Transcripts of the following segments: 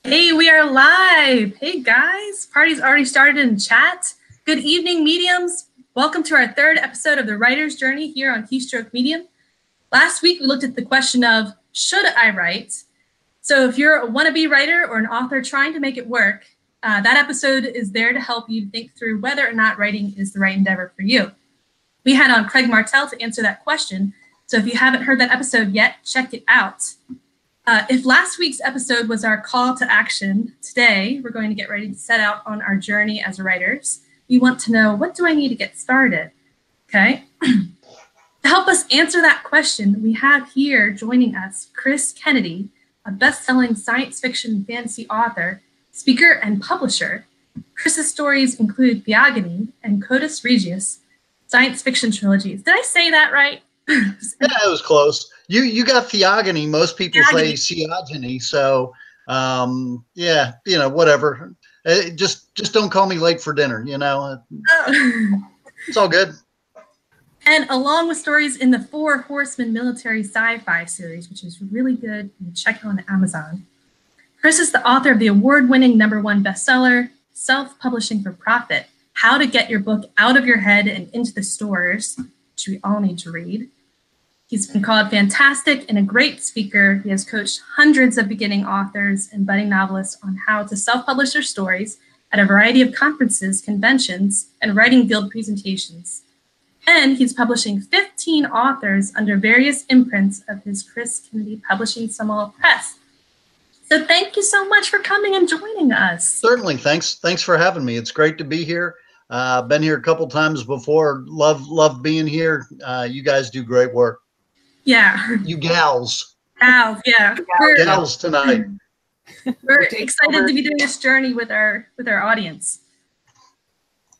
Hey, we are live. Hey guys, party's already started in chat. Good evening, mediums. Welcome to our third episode of the Writer's Journey here on Keystroke Medium. Last week, we looked at the question of, should I write? So if you're a wannabe writer or an author trying to make it work, that episode is there to help you think through whether or not writing is the right endeavor for you. We had on Craig Martell to answer that question. So if you haven't heard that episode yet, check it out. If last week's episode was our call to action, today we're going to get ready to set out on our journey as writers. We want to know, what do I need to get started? Okay. To help us answer that question, we have here joining us Chris Kennedy, a best-selling science fiction and fantasy author, speaker, and publisher. Chris's stories include Theogony and Codex Regius, science fiction trilogies. Did I say that right? Yeah, it was close. You got Theogony. Most people say Theogony. So, yeah, whatever. Just don't call me late for dinner. It's all good. And along with stories in the Four Horsemen military sci-fi series, which is really good, you can check it on Amazon. Chris is the author of the award-winning #1 bestseller, Self-Publishing for Profit: How to Get Your Book Out of Your Head and Into the Stores, which we all need to read. He's been called fantastic and a great speaker. He has coached hundreds of beginning authors and budding novelists on how to self-publish their stories at a variety of conferences, conventions, and writing guild presentations. And he's publishing 15 authors under various imprints of his Chris Kennedy Publishing Samuel Press. So thank you so much for coming and joining us. Certainly. Thanks for having me. It's great to be here. Been here a couple times before. Love being here. You guys do great work. Yeah. You gals. Gals, yeah. Gals tonight. We're excited to be doing this journey with our audience.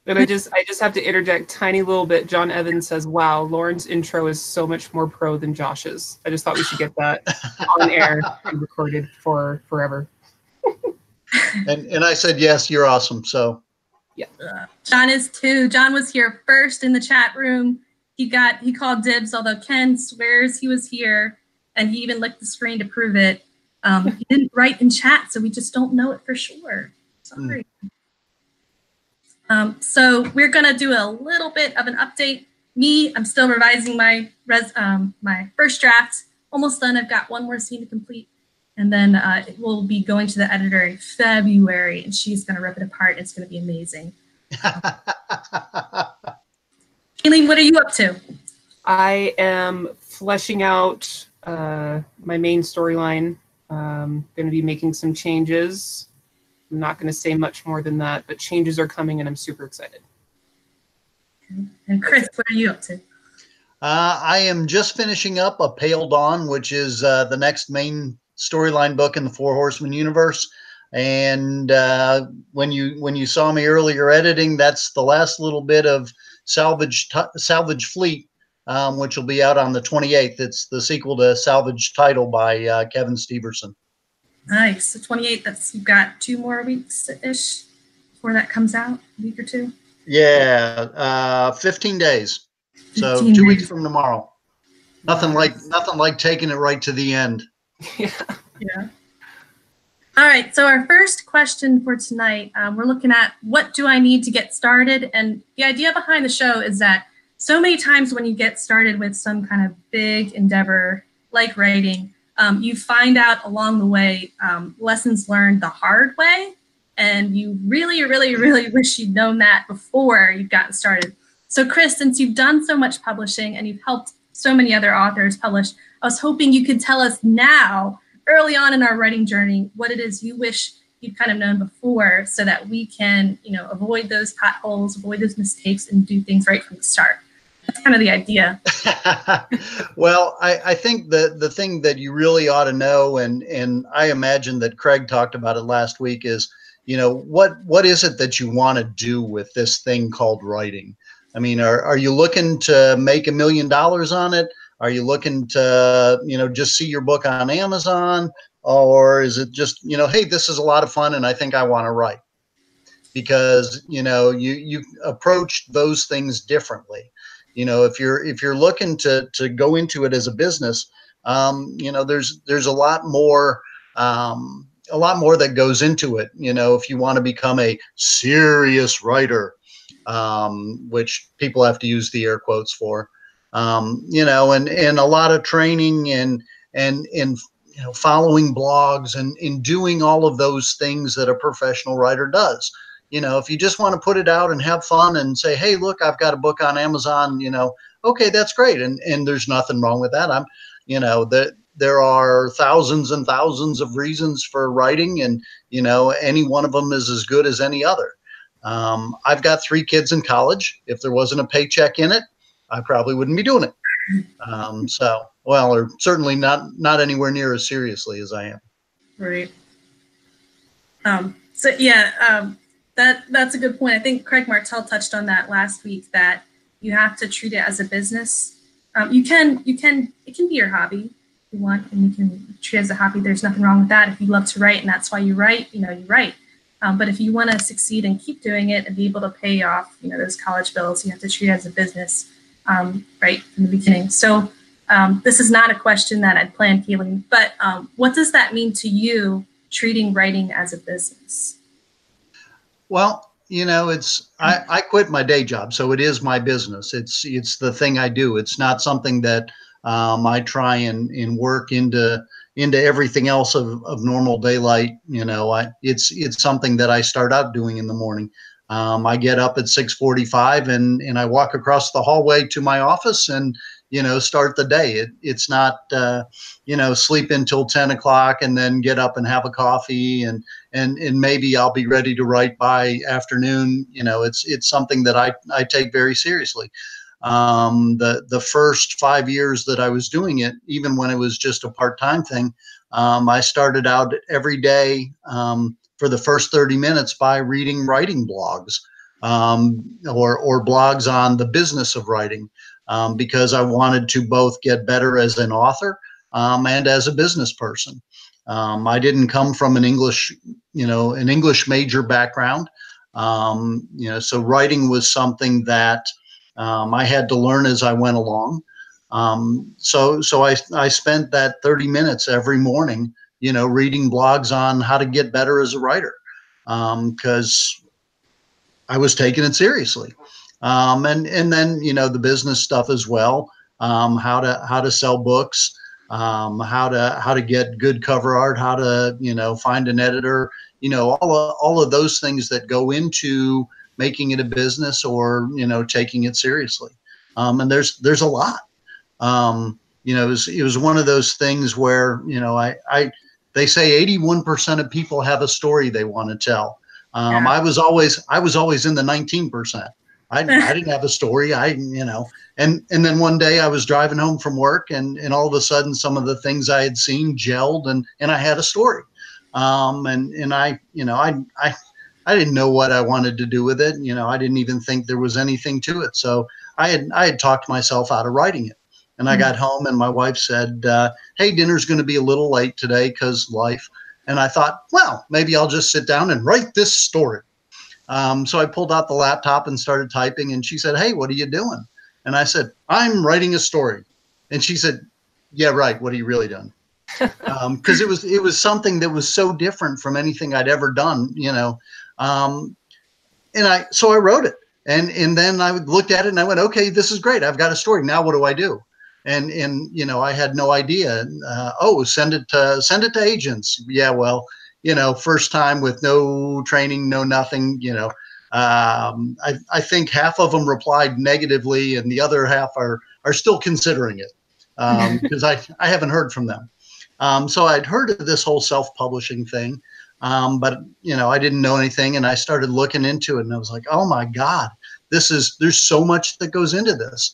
And I just have to interject tiny little bit. John Evans says, wow, Lauren's intro is so much more pro than Josh's. I just thought we should get that on air and recorded for forever. and I said, yes, you're awesome. So yeah. John is too. John was here first in the chat room. He called dibs, although Ken swears he was here, and he even licked the screen to prove it. He didn't write in chat, so we just don't know it for sure. Sorry. So we're gonna do a little bit of an update. I'm still revising my first draft. Almost done. I've got one more scene to complete, and then it will be going to the editor in February, and she's gonna rip it apart. It's gonna be amazing. Aileen, what are you up to? I am fleshing out my main storyline. Going to be making some changes. I'm not going to say much more than that, but changes are coming, and I'm super excited. And Chris, what are you up to? I am just finishing up A Pale Dawn, which is the next main storyline book in the Four Horsemen universe. And when you saw me earlier editing, that's the last little bit of Salvage Fleet, which will be out on the 28th. It's the sequel to Salvage Title by Kevin Steverson. Nice. The 28th, you've got 2 more weeks-ish before that comes out, a week or 2? Yeah, 15 days. So 15 2 weeks from tomorrow. Nothing like taking it right to the end. Yeah. Yeah. All right, so our first question for tonight, we're looking at what do I need to get started? And the idea behind the show is that so many times when you get started with some kind of big endeavor like writing, you find out along the way lessons learned the hard way, and you really, really, really wish you'd known that before you've gotten started. So Chris, since you've done so much publishing and you've helped so many other authors publish, I was hoping you could tell us now, early on in our writing journey, what it is you wish you'd kind of known before, so that we can, avoid those potholes, avoid those mistakes, and do things right from the start. That's kind of the idea. Well, I think the thing that you really ought to know, and I imagine that Craig talked about it last week, is, what is it that you want to do with this thing called writing? I mean, are you looking to make $1 million on it? Are you looking to, just see your book on Amazon? Or is it just, hey, this is a lot of fun and I think I want to write? Because, you approach those things differently. If you're looking to go into it as a business, there's a lot more a lot more that goes into it. You know, if you want to become a serious writer, which people have to use the air quotes for, you know, and a lot of training and you know, following blogs and in doing all of those things that a professional writer does. You know, if you just want to put it out and have fun and say, hey, look, I've got a book on Amazon, you know, okay, that's great. And there's nothing wrong with that. You know, there are thousands and thousands of reasons for writing, and, you know, any one of them is as good as any other. I've got 3 kids in college. If there wasn't a paycheck in it, I probably wouldn't be doing it. So, well, or certainly not anywhere near as seriously as I am. Right. So yeah, that's a good point. I think Craig Martell touched on that last week, that you have to treat it as a business. It can be your hobby if you want, and you can treat it as a hobby. There's nothing wrong with that. If you love to write and that's why you write, you know, you write. But if you want to succeed and keep doing it and be able to pay off, you know, those college bills, you have to treat it as a business, right from the beginning. So this is not a question that I'd planned, Keelan, but what does that mean to you, treating writing as a business? Well, you know, I quit my day job, so it is my business. It's the thing I do. It's not something that I try and work into everything else of normal daylight. You know, it's something that I start out doing in the morning. I get up at 6:45 and I walk across the hallway to my office and, you know, start the day. It's not, you know, sleep until 10 o'clock and then get up and have a coffee and maybe I'll be ready to write by afternoon. You know, it's something that I take very seriously. The first 5 years that I was doing it, even when it was just a part-time thing, I started out every day for the first 30 minutes by reading writing blogs or blogs on the business of writing, because I wanted to both get better as an author and as a business person. I didn't come from an English major background, you know, so writing was something that I had to learn as I went along. So I spent that 30 minutes every morning, you know, reading blogs on how to get better as a writer, because I was taking it seriously. And then, you know, the business stuff as well, how to sell books, how to get good cover art, how to, you know, find an editor, you know, all of those things that go into making it a business or, you know, taking it seriously. And there's a lot. You know, it was one of those things where, you know, they say 81% of people have a story they want to tell. Yeah. I was always in the 19%. I didn't have a story. You know, and then one day I was driving home from work and all of a sudden some of the things I had seen gelled and I had a story. And I, you know, I didn't know what I wanted to do with it. You know, I didn't even think there was anything to it. So I had talked myself out of writing it. And I got home and my wife said, hey, dinner's going to be a little late today because life. And I thought, well, maybe I'll just sit down and write this story. So I pulled out the laptop and started typing, and she said, hey, what are you doing? And I said, I'm writing a story. And she said, yeah, right. What are you really doing? Because it was something that was so different from anything I'd ever done, you know. So I wrote it, and then I looked at it and I went, okay, this is great. I've got a story. Now what do I do? And you know, I had no idea. Send it to agents. Yeah, well, you know, first time with no training, no nothing, you know. I think half of them replied negatively and the other half are still considering it, because I haven't heard from them. So I'd heard of this whole self-publishing thing, but you know, I didn't know anything, and I started looking into it and I was like, oh my God, there's so much that goes into this.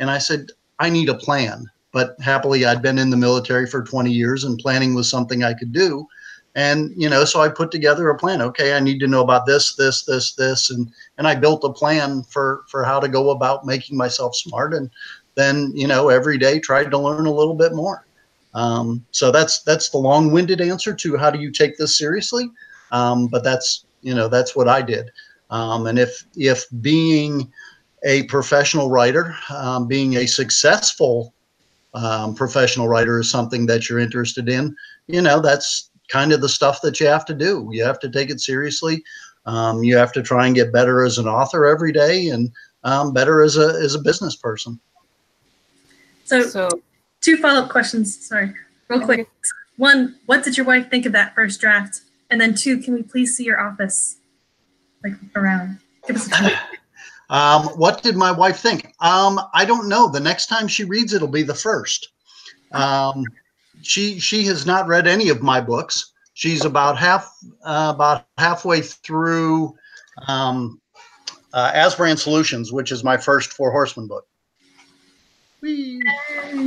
And I said, I need a plan. But happily, I'd been in the military for 20 years and planning was something I could do. And, you know, so I put together a plan. Okay, I need to know about this. And I built a plan for how to go about making myself smart. And then, you know, every day tried to learn a little bit more. So that's the long-winded answer to how do you take this seriously. But that's, you know, that's what I did. And if being a professional writer, being a successful professional writer is something that you're interested in, you know, that's kind of the stuff that you have to do. You have to take it seriously. You have to try and get better as an author every day, and better as a business person. So 2 follow-up questions. Sorry, real quick. Okay. 1, what did your wife think of that first draft? And then 2, can we please see your office, like, around? Give us a tour. What did my wife think? I don't know. The next time she reads, it'll be the first. She has not read any of my books. She's about halfway through Asbrand Solutions, which is my first Four Horsemen book. Whee.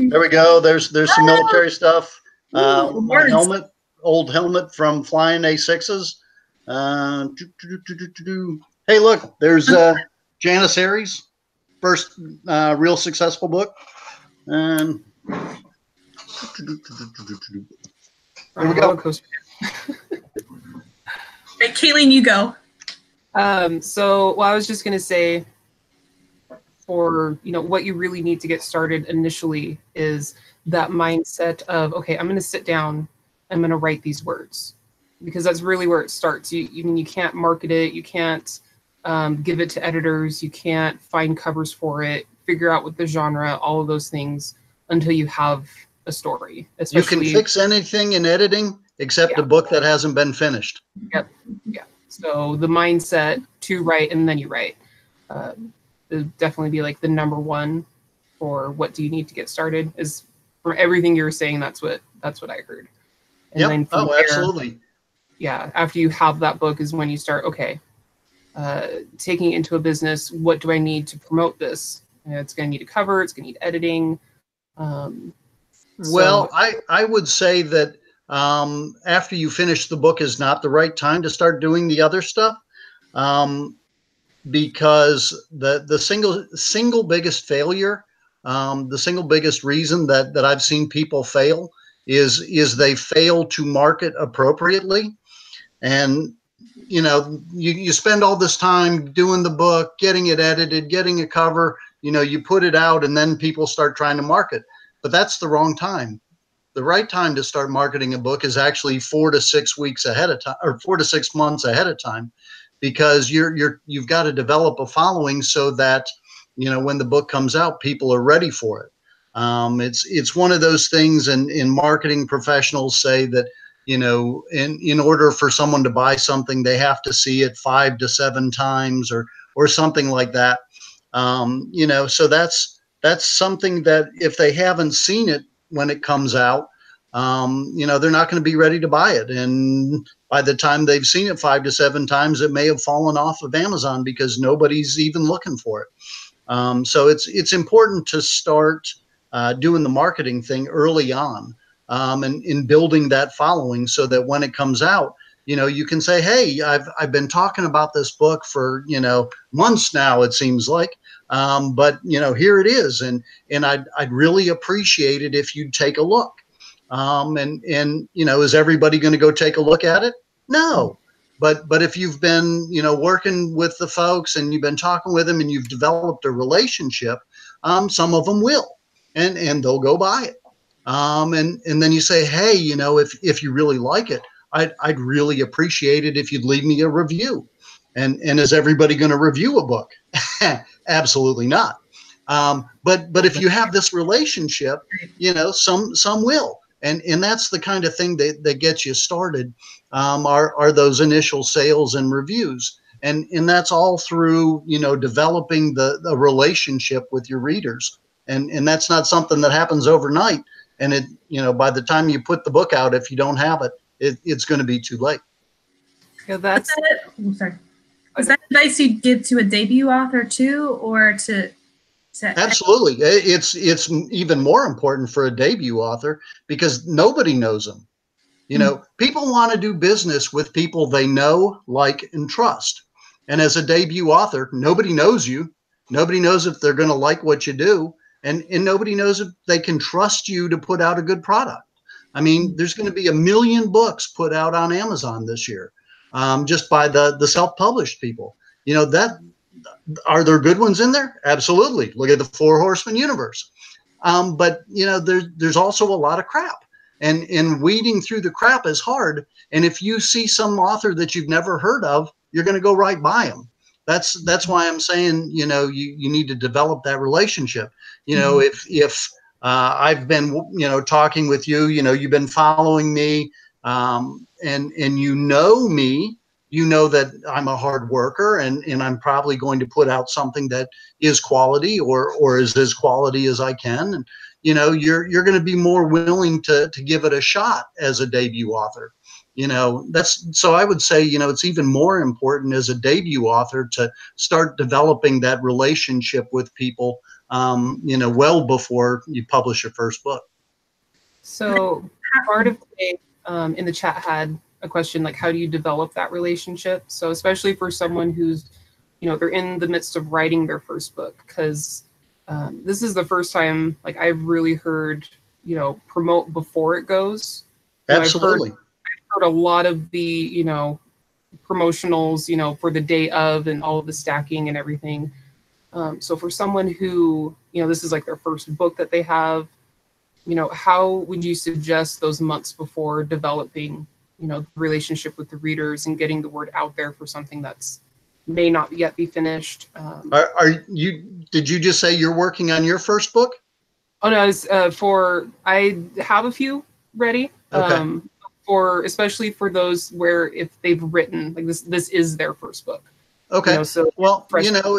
There we go. There's some military stuff. My helmet, old helmet from flying A6s. Hey, look, there's Janice Aries, first real successful book. And there we go. Right, Kayleen, you go. So, well, I was just going to say, for, what you really need to get started initially is that mindset of, okay, I'm going to sit down, I'm going to write these words, because that's really where it starts. You can't market it, you can't give it to editors, you can't find covers for it, figure out what the genre, all of those things until you have a story. You can fix anything in editing except a book that hasn't been finished. Yep. Yeah. So the mindset to write, and then you write. It'd definitely be like the number one for what do you need to get started. Is from everything you were saying, that's what I heard. And then from there, absolutely. Yeah. After you have that book is when you start, okay, taking it into a business, what do I need to promote this? It's going to need a cover, it's going to need editing. Well, I would say that after you finish the book is not the right time to start doing the other stuff, because the single biggest failure, the single biggest reason that I've seen people fail is they fail to market appropriately. And you spend all this time doing the book, getting it edited, getting a cover, you put it out, and then people start trying to market. But that's the wrong time. The right time to start marketing a book is actually 4 to 6 weeks ahead of time, or 4 to 6 months ahead of time, because you've got to develop a following so that when the book comes out, people are ready for it. It's one of those things, and in marketing, professionals say that in order for someone to buy something, they have to see it 5 to 7 times or something like that. So that's something that if they haven't seen it when it comes out, they're not going to be ready to buy it. And by the time they've seen it 5 to 7 times, it may have fallen off of Amazon because nobody's even looking for it. So it's important to start doing the marketing thing early on, and in building that following so that when it comes out, you can say, hey, I've been talking about this book for, months now, it seems like. But here it is, and I'd really appreciate it if you'd take a look. And is everybody going to go take a look at it? No, but if you've been working with the folks and you've been talking with them and you've developed a relationship, some of them will, and they'll go buy it. And then you say, hey, if you really like it, I'd really appreciate it if you'd leave me a review. And is everybody going to review a book? Absolutely not. But if you have this relationship, some will. And that's the kind of thing that gets you started, are those initial sales and reviews. And that's all through, developing the relationship with your readers. And that's not something that happens overnight. And by the time you put the book out, if you don't have it, it's going to be too late. Yeah, that's sorry. Is that advice you'd give to a debut author too, or to Absolutely. It's even more important for a debut author because nobody knows them. People want to do business with people they know, like, and trust. And as a debut author, nobody knows you. Nobody knows if they're going to like what you do. And nobody knows if they can trust you to put out a good product. I mean, there's going to be 1 million books put out on Amazon this year, just by the self-published people. Are there good ones in there? Absolutely. Look at the Four Horsemen universe. But there's also a lot of crap. and weeding through the crap is hard. And if you see some author that you've never heard of, you're going to go right by them. That's why I'm saying, you know, you need to develop that relationship. You know, if I've been, you know, talking with you, you know, you've been following me, and you know me, you know that I'm a hard worker, and I'm probably going to put out something that is quality or is as quality as I can. And, you know, you're going to be more willing to give it a shot as a debut author. You know, so I would say, you know, it's even more important as a debut author to start developing that relationship with people, you know, well before you publish your first book. So part of today in the chat had a question like, how do you develop that relationship? So especially for someone who's, you know, they're in the midst of writing their first book, because this is the first time like I've really heard, you know, promote before it goes. Absolutely. I've heard a lot of the, you know, promotionals, you know, for the day of and all of the stacking and everything. So for someone who, you know, this is like their first book that they have, you know, how would you suggest those months before developing, you know, the relationship with the readers and getting the word out there for something that's may not yet be finished? Did you just say you're working on your first book? Oh no, it's I have a few ready. Okay. For especially for those where if they've written like this is their first book. Okay. You know, so well, you know,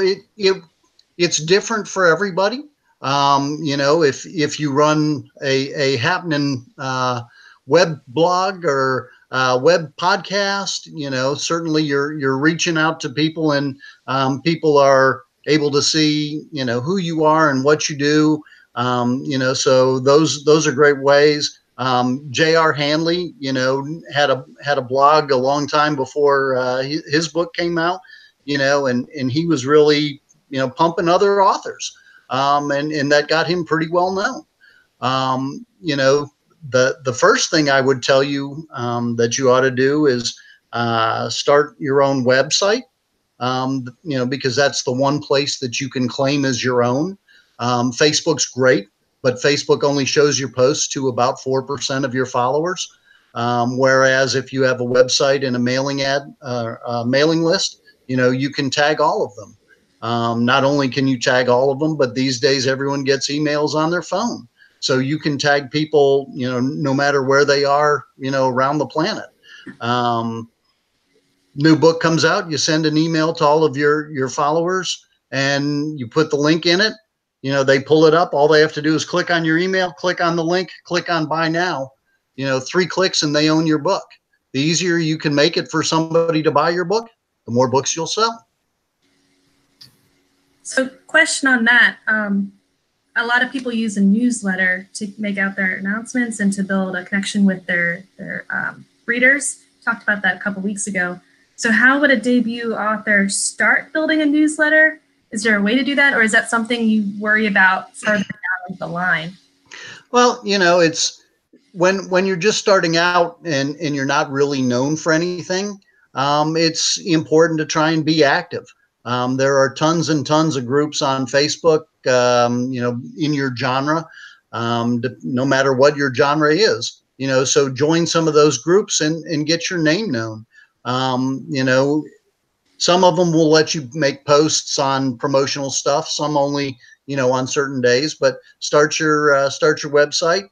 it's different for everybody. You know, if you run a happening web blog or web podcast, you know, certainly you're reaching out to people, and people are able to see, you know, who you are and what you do. You know, so those are great ways. J.R. Handley, you know, had a blog a long time before his book came out, you know, and he was really, you know, pumping other authors, and that got him pretty well known. You know, the first thing I would tell you that you ought to do is start your own website, you know, because that's the one place that you can claim as your own. Facebook's great, but Facebook only shows your posts to about 4% of your followers. Whereas if you have a website and a mailing list, you know, you can tag all of them. Not only can you tag all of them, but these days everyone gets emails on their phone. So you can tag people, you know, no matter where they are, you know, around the planet. New book comes out, you send an email to all of your followers, and you put the link in it. You know, they pull it up. All they have to do is click on your email, click on the link, click on buy now. You know, 3 clicks and they own your book. The easier you can make it for somebody to buy your book, the more books you'll sell. So question on that. A lot of people use a newsletter to make out their announcements and to build a connection with their readers. Talked about that a couple weeks ago. So how would a debut author start building a newsletter? Is there a way to do that, or is that something you worry about further down the line? Well, you know, it's when you're just starting out and you're not really known for anything, it's important to try and be active. There are tons and tons of groups on Facebook, you know, in your genre, no matter what your genre is, you know, so join some of those groups and get your name known. You know, some of them will let you make posts on promotional stuff, some only, you know, on certain days, but start your website.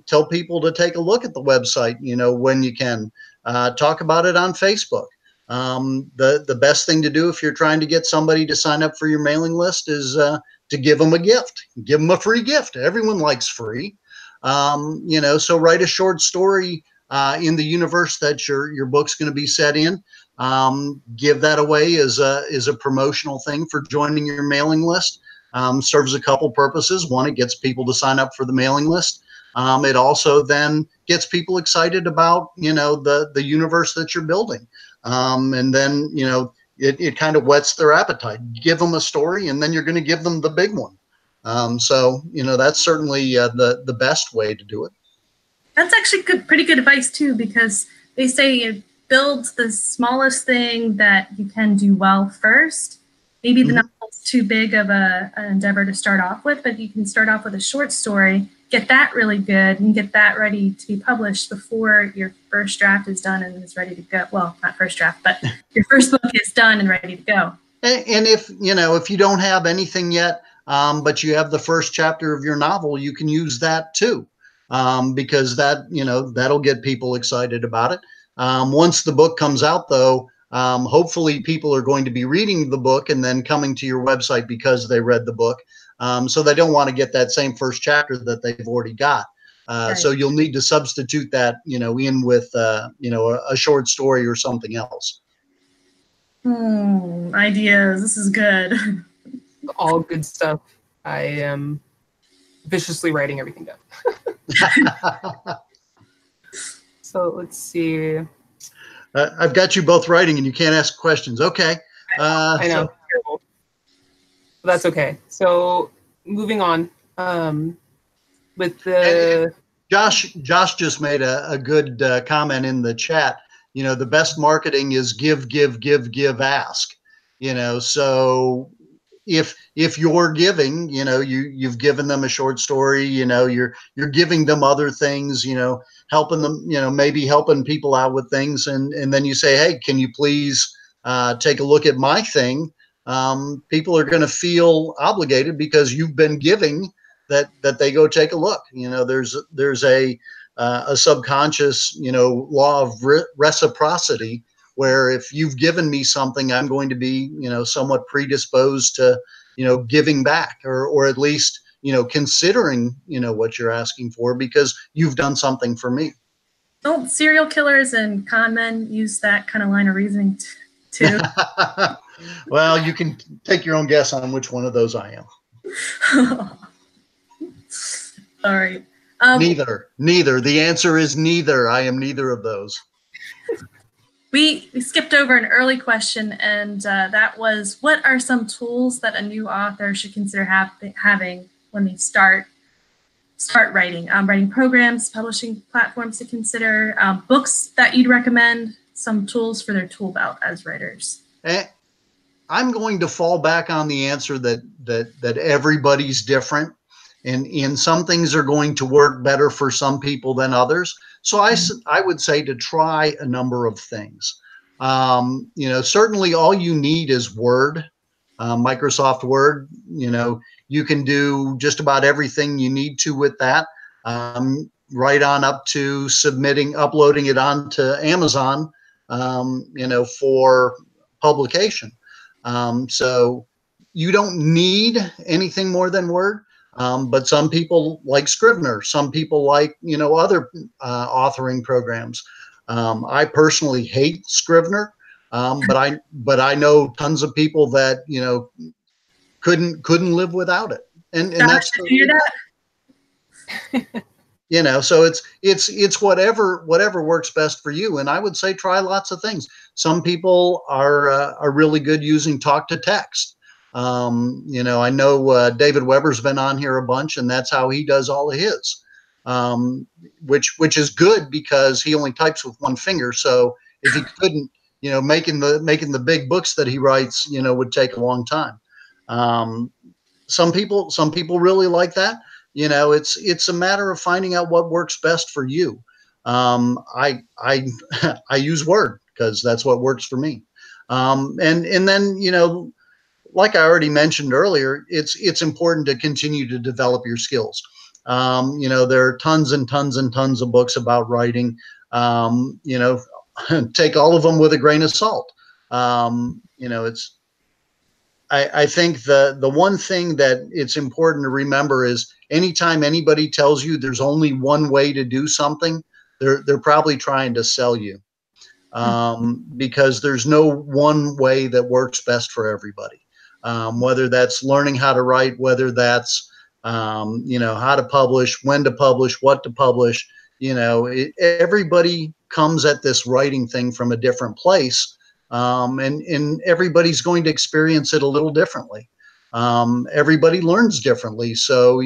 Tell people to take a look at the website, you know, when you can. Talk about it on Facebook. The best thing to do if you're trying to get somebody to sign up for your mailing list is to give them a gift. Give them a free gift. Everyone likes free. You know, so write a short story in the universe that your book's going to be set in. Give that away as a promotional thing for joining your mailing list. Serves a couple purposes. One, it gets people to sign up for the mailing list. It also then gets people excited about, you know, the universe that you're building. And then, you know, it kind of whets their appetite. Give them a story, and then you're going to give them the big one. So, you know, that's certainly the best way to do it. That's actually pretty good advice too, because they say build the smallest thing that you can do well first. maybe the novel's too big of an endeavor to start off with, but you can start off with a short story, get that really good, and get that ready to be published before your first draft is done and is ready to go. Well, not first draft, but your first book is done and ready to go. And if you don't have anything yet, but you have the first chapter of your novel, you can use that too, because that'll get people excited about it. Once the book comes out, though, hopefully people are going to be reading the book and then coming to your website because they read the book. So they don't want to get that same first chapter that they've already got. Right. So you'll need to substitute that, in with, a short story or something else. Ideas. This is good. All good stuff. I am viciously writing everything down. So let's see. I've got you both writing and you can't ask questions. Okay. I know. So, that's okay. So moving on. With the Josh just made a good comment in the chat. The best marketing is give, ask. So if you're giving, you've given them a short story, you're giving them other things, helping them, maybe helping people out with things. And then you say, hey, can you please take a look at my thing? People are going to feel obligated because you've been giving that they go take a look. There's a subconscious, law of reciprocity, where if you've given me something, I'm going to be, somewhat predisposed to, giving back, or at least, considering, what you're asking for because you've done something for me. Don't serial killers and con men use that kind of line of reasoning too? Well, you can take your own guess on which one of those I am. All right. Neither. The answer is neither. I am neither of those. We skipped over an early question, and that was, what are some tools that a new author should consider having when they start writing? Writing programs, publishing platforms to consider, books that you'd recommend, some tools for their tool belt as writers. I'm going to fall back on the answer that everybody's different. And some things are going to work better for some people than others. So I would say to try a number of things. Certainly all you need is Word, Microsoft Word. You can do just about everything you need to with that, right on up to uploading it onto Amazon, for publication. So you don't need anything more than Word. But some people like Scrivener. Some people like, other authoring programs. I personally hate Scrivener, but I know tons of people that, couldn't live without it. And that's so it's whatever works best for you. And I would say try lots of things. Some people are really good using talk to text. I know David Weber's been on here a bunch, and that's how he does all of his, which is good because he only types with one finger. So if he couldn't, making the big books that he writes, would take a long time. Some people really like that. It's a matter of finding out what works best for you. I use Word because that's what works for me. And then, like I already mentioned earlier, it's important to continue to develop your skills. There are tons and tons and tons of books about writing. Take all of them with a grain of salt. I think the one thing that it's important to remember is anytime anybody tells you there's only one way to do something, they're probably trying to sell you, because there's no one way that works best for everybody. Whether that's learning how to write, whether that's, how to publish, when to publish, what to publish, everybody comes at this writing thing from a different place. And everybody's going to experience it a little differently. Everybody learns differently. So,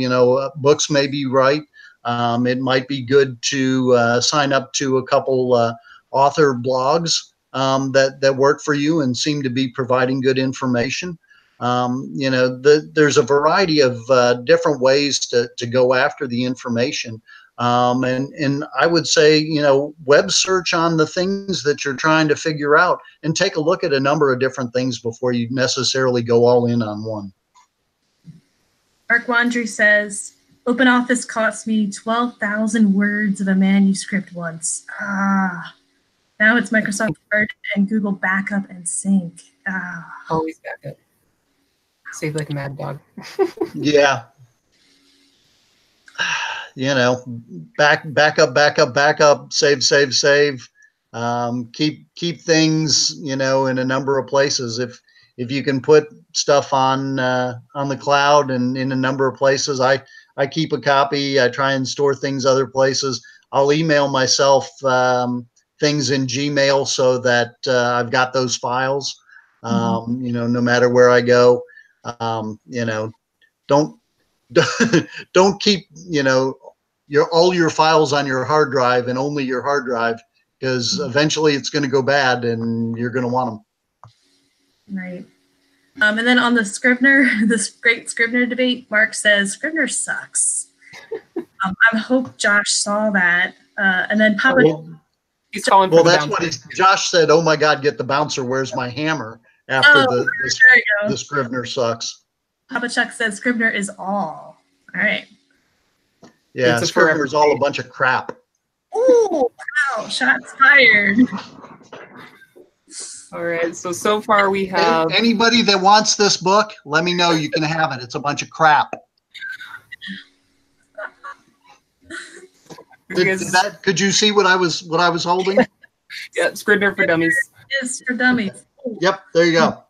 books may be right. It might be good to sign up to a couple author blogs that work for you and seem to be providing good information. You know, there's a variety of different ways to go after the information. And I would say, you know, web search on the things that you're trying to figure out and take a look at a number of different things before you necessarily go all in on one. Mark Wandry says, OpenOffice cost me 12,000 words of a manuscript once. Now it's Microsoft Word and Google Backup and Sync. Always backup. Save like a mad dog. Yeah. You know, backup, save. Keep things, you know, in a number of places. If you can put stuff on the cloud and in a number of places, I keep a copy. I try and store things other places. I'll email myself things in Gmail so that I've got those files. You know, no matter where I go, you know, don't keep, you know, all your files on your hard drive and only your hard drive, because eventually it's going to go bad and you're going to want them. Right. And then on the Scrivener, this great Scrivener debate, Mark says Scrivener sucks. I hope Josh saw that. And then Papa. He's calling for well, the that's bouncer. what Josh said. Oh my God, get the bouncer. Where's my hammer? After the Scrivener sucks. Papa Chuck says Scrivener is all. All right. Yeah, Scrivener is all a bunch of crap. Oh, wow. Shots fired. All right. So far we have. Anybody that wants this book, let me know. You can have it. It's a bunch of crap. Could you see what I was holding? Yeah, Scrivener for Dummies. It is for dummies. Yep, there you go.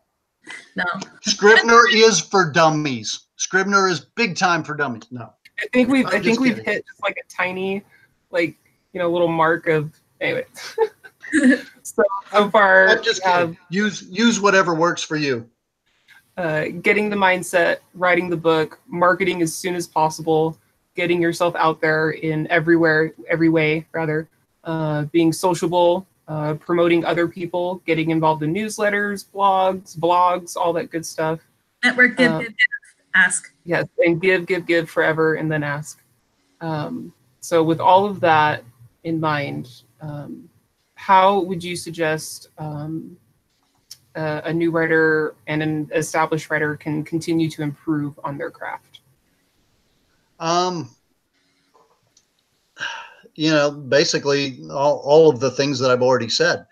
No. Scrivener is for dummies. Scrivener is big time for dummies. No. I think we've hit just like a tiny, like, you know, little mark of anyway. so far I'm just kidding. Use whatever works for you. Getting the mindset, writing the book, marketing as soon as possible, getting yourself out there in every way, being sociable, promoting other people, getting involved in newsletters, blogs, all that good stuff. Network, give, ask. Yes, and give forever, and then ask. So with all of that in mind, how would you suggest a new writer and an established writer can continue to improve on their craft? You know, basically all of the things that I've already said.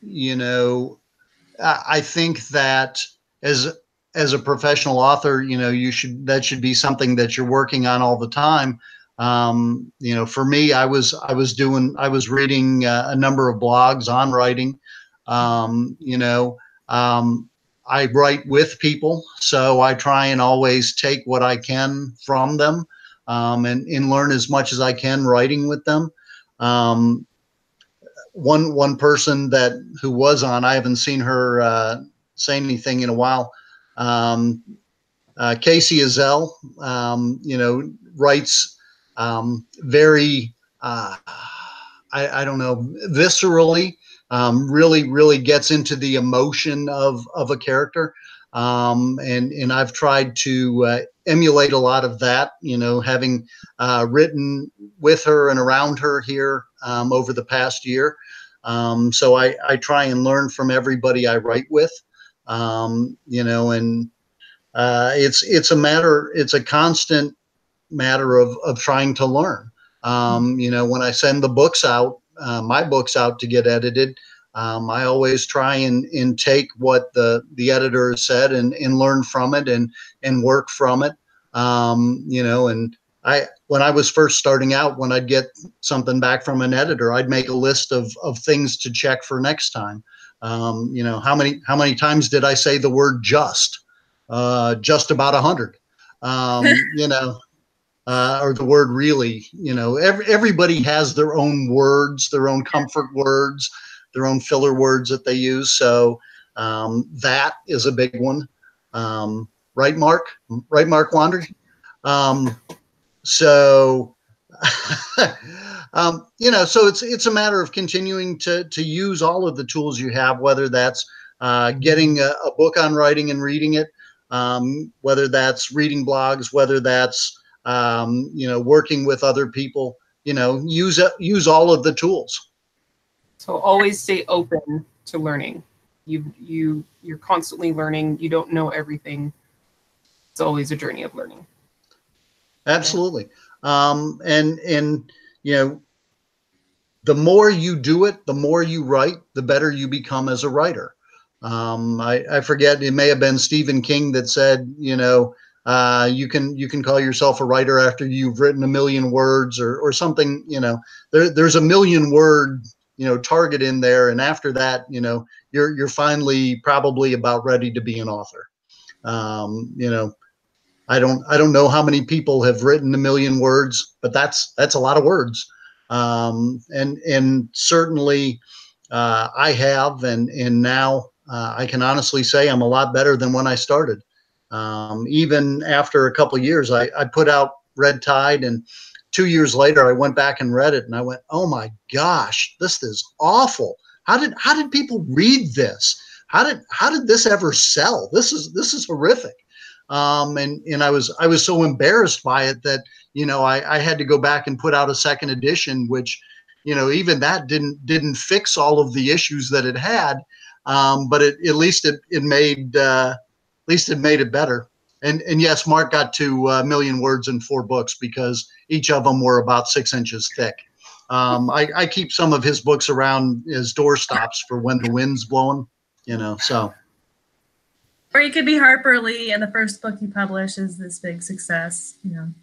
You know, I think that as a professional author, you know, that should be something that you're working on all the time. You know, for me, I was reading a number of blogs on writing. You know, I write with people, so I try and always take what I can from them, and learn as much as I can writing with them. One person who was on, I haven't seen her say anything in a while. Casey Azell, you know, writes very, I don't know, viscerally. Really gets into the emotion of a character, and I've tried to emulate a lot of that, you know, having written with her and around her here over the past year. So I try and learn from everybody I write with, you know, and it's a constant matter of trying to learn. You know, when I send the books out, my books out to get edited, I always try and take what the editor has said and learn from it and work from it. You know, and when I was first starting out, when I'd get something back from an editor, I'd make a list of things to check for next time. You know, how many times did I say the word just about 100? You know, or the word really. You know, everybody has their own words, their own comfort words, their own filler words that they use. So that is a big one. Right, Mark? Right, Mark Wandry? So, you know, so it's a matter of continuing to use all of the tools you have, whether that's getting a book on writing and reading it, whether that's reading blogs, whether that's working with other people, use all of the tools. So always stay open to learning. You're constantly learning. You don't know everything. It's always a journey of learning. Absolutely. And the more you do it, the more you write, the better you become as a writer. I forget, it may have been Stephen King that said, you can call yourself a writer after you've written 1 million words or something. There's a 1 million word target in there, and after that, you're finally probably about ready to be an author. I don't know how many people have written 1 million words, but that's a lot of words. And certainly I have, and now I can honestly say I'm a lot better than when I started. Even after a couple of years, I put out Red Tide, and 2 years later I went back and read it, and I went, oh my gosh, this is awful. How did people read this? How did this ever sell? This is horrific. And I was so embarrassed by it that I had to go back and put out a second edition, which even that didn't fix all of the issues that it had, but at least it made it better. And yes, Mark got to 1 million words in 4 books because each of them were about 6 inches thick. I keep some of his books around as doorstops for when the wind's blowing, so. Or you could be Harper Lee, and the first book you publish is this big success.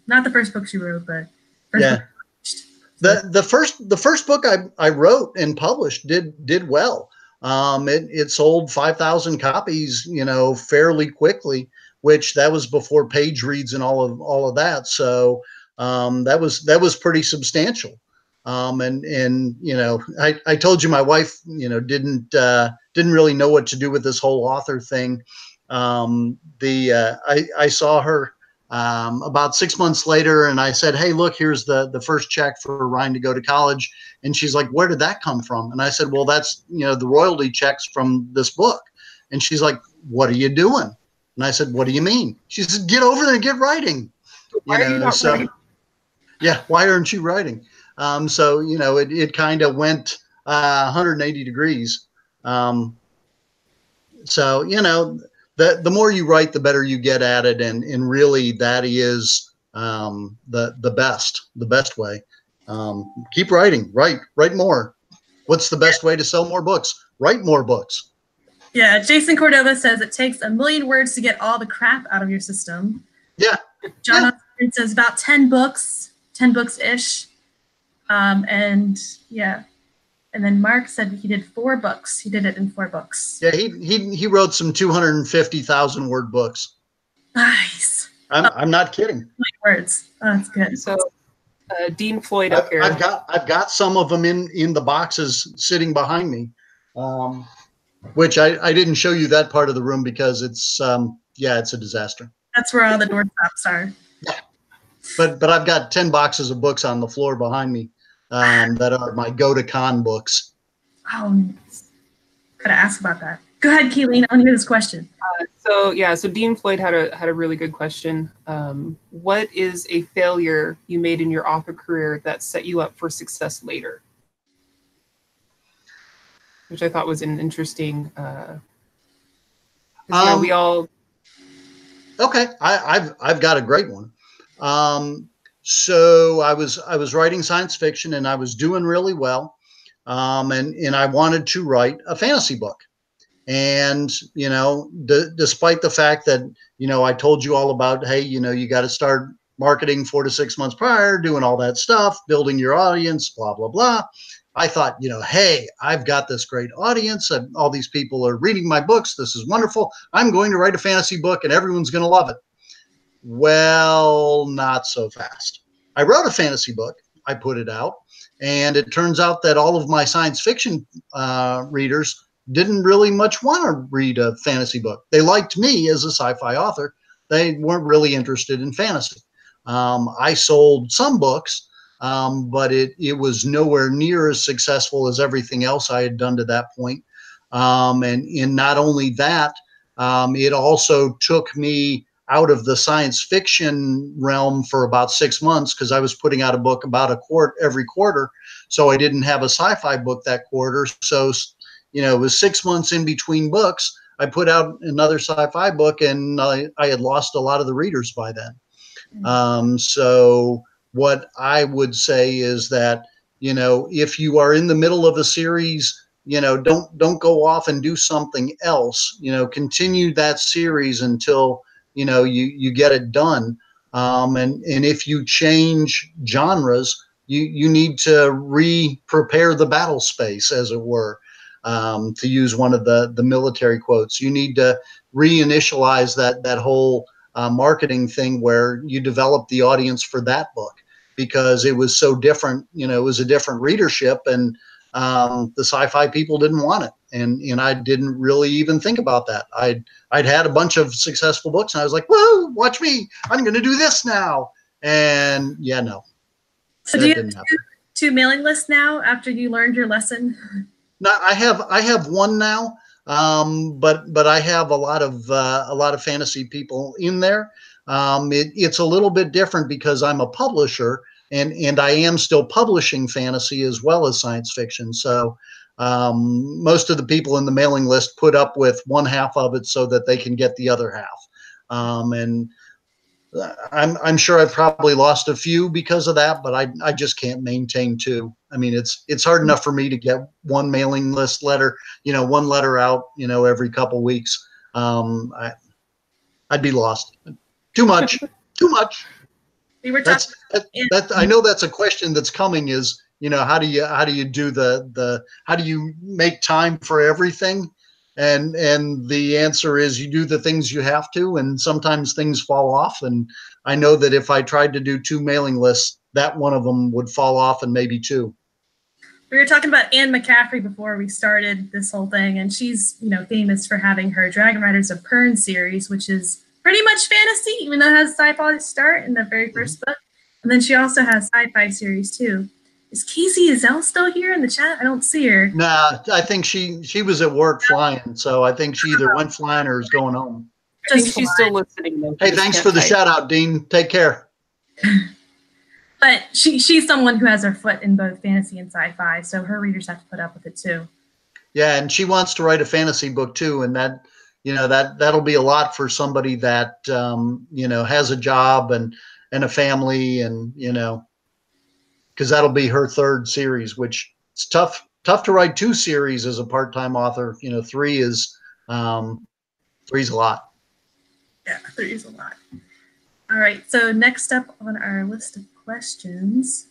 Not the first book she wrote, but yeah. The first book I wrote and published did well. It sold 5,000 copies, fairly quickly, which that was before page reads and all of that. So that was pretty substantial. And I told you my wife didn't really know what to do with this whole author thing. I saw her about 6 months later, and I said, hey, look, here's the first check for Ryan to go to college. And she's like, where did that come from? And I said, well, that's the royalty checks from this book. And she's like, what are you doing? And I said, what do you mean? She said, get over there and get writing. Why are you not writing? Yeah, why aren't you writing? So it kind of went 180 degrees. So the more you write, the better you get at it, and really that is the best way. Keep writing, write more. What's the best way to sell more books? Write more books. Yeah, Jason Cordova says it takes 1 million words to get all the crap out of your system. Yeah. John says about 10 books-ish. And yeah. And then Mark said he did 4 books. He did it in 4 books. Yeah, he wrote some 250,000 word books. Nice. I'm not kidding. Words. Oh, that's good. So Dean Floyd up here. I've got some of them in the boxes sitting behind me, which I didn't show you that part of the room because it's a disaster. That's where all the doorstops are. Yeah. But I've got 10 boxes of books on the floor behind me. That are my go-to-con books. Oh, could I ask about that? Go ahead, Keeleen. I want to hear this question. So Dean Floyd had a really good question. What is a failure you made in your author career that set you up for success later? Which I thought was an interesting. We all. Okay, I've got a great one. So I was writing science fiction, and I was doing really well, and I wanted to write a fantasy book. And despite the fact that I told you all about, hey, you got to start marketing 4 to 6 months prior, doing all that stuff, building your audience, blah blah blah. I thought, hey, I've got this great audience, and all these people are reading my books. This is wonderful. I'm going to write a fantasy book, and everyone's going to love it. Well, not so fast. I wrote a fantasy book. I put it out, and it turns out that all of my science fiction readers didn't really much want to read a fantasy book. They liked me as a sci-fi author. They weren't really interested in fantasy. I sold some books, but it was nowhere near as successful as everything else I had done to that point. And not only that, it also took me out of the science fiction realm for about 6 months because I was putting out a book about every quarter. So I didn't have a sci-fi book that quarter. So, it was 6 months in between books. I put out another sci-fi book, and I had lost a lot of the readers by then. So what I would say is that, if you are in the middle of a series, don't go off and do something else. Continue that series until you get it done. And if you change genres, you need to re-prepare the battle space, as it were. To use one of the military quotes, you need to reinitialize that whole marketing thing where you develop the audience for that book, because it was so different. It was a different readership, and the sci-fi people didn't want it, and I didn't really even think about that. I'd had a bunch of successful books, and I was like, "Whoa, watch me! I'm going to do this now." And yeah, no. So do you have two mailing lists now after you learned your lesson? No, I have one now, but I have a lot of fantasy people in there. It's a little bit different because I'm a publisher, and I am still publishing fantasy as well as science fiction. So most of the people in the mailing list put up with one half of it so that they can get the other half. And I'm sure I've probably lost a few because of that, but I just can't maintain two. I mean, it's hard enough for me to get one mailing list letter, one letter out, every couple weeks. I'd be lost. Too much. Too much. We were talking. I know that's a question that's coming. Is how do you do how do you make time for everything? And the answer is you do the things you have to, and sometimes things fall off. And I know that if I tried to do two mailing lists, that one of them would fall off, and maybe two. We were talking about Anne McCaffrey before we started this whole thing, and she's famous for having her Dragon Riders of Pern series, which is pretty much fantasy, even though it has a sci-fi start in the very first book. And then she also has sci-fi series too. Is Casey Azell still here in the chat? I don't see her. Nah, I think she was at work flying, so I think she either went flying or is going home. I think she's still listening, though. Hey, thanks for the shout out, Dean. Take care. But she's someone who has her foot in both fantasy and sci-fi, so her readers have to put up with it too. Yeah, and she wants to write a fantasy book too, and that'll be a lot for somebody that has a job and a family, and because that'll be her third series, which it's tough to write two series as a part-time author. Three is three's a lot. Yeah, 3 is a lot. All right, so next up on our list of questions,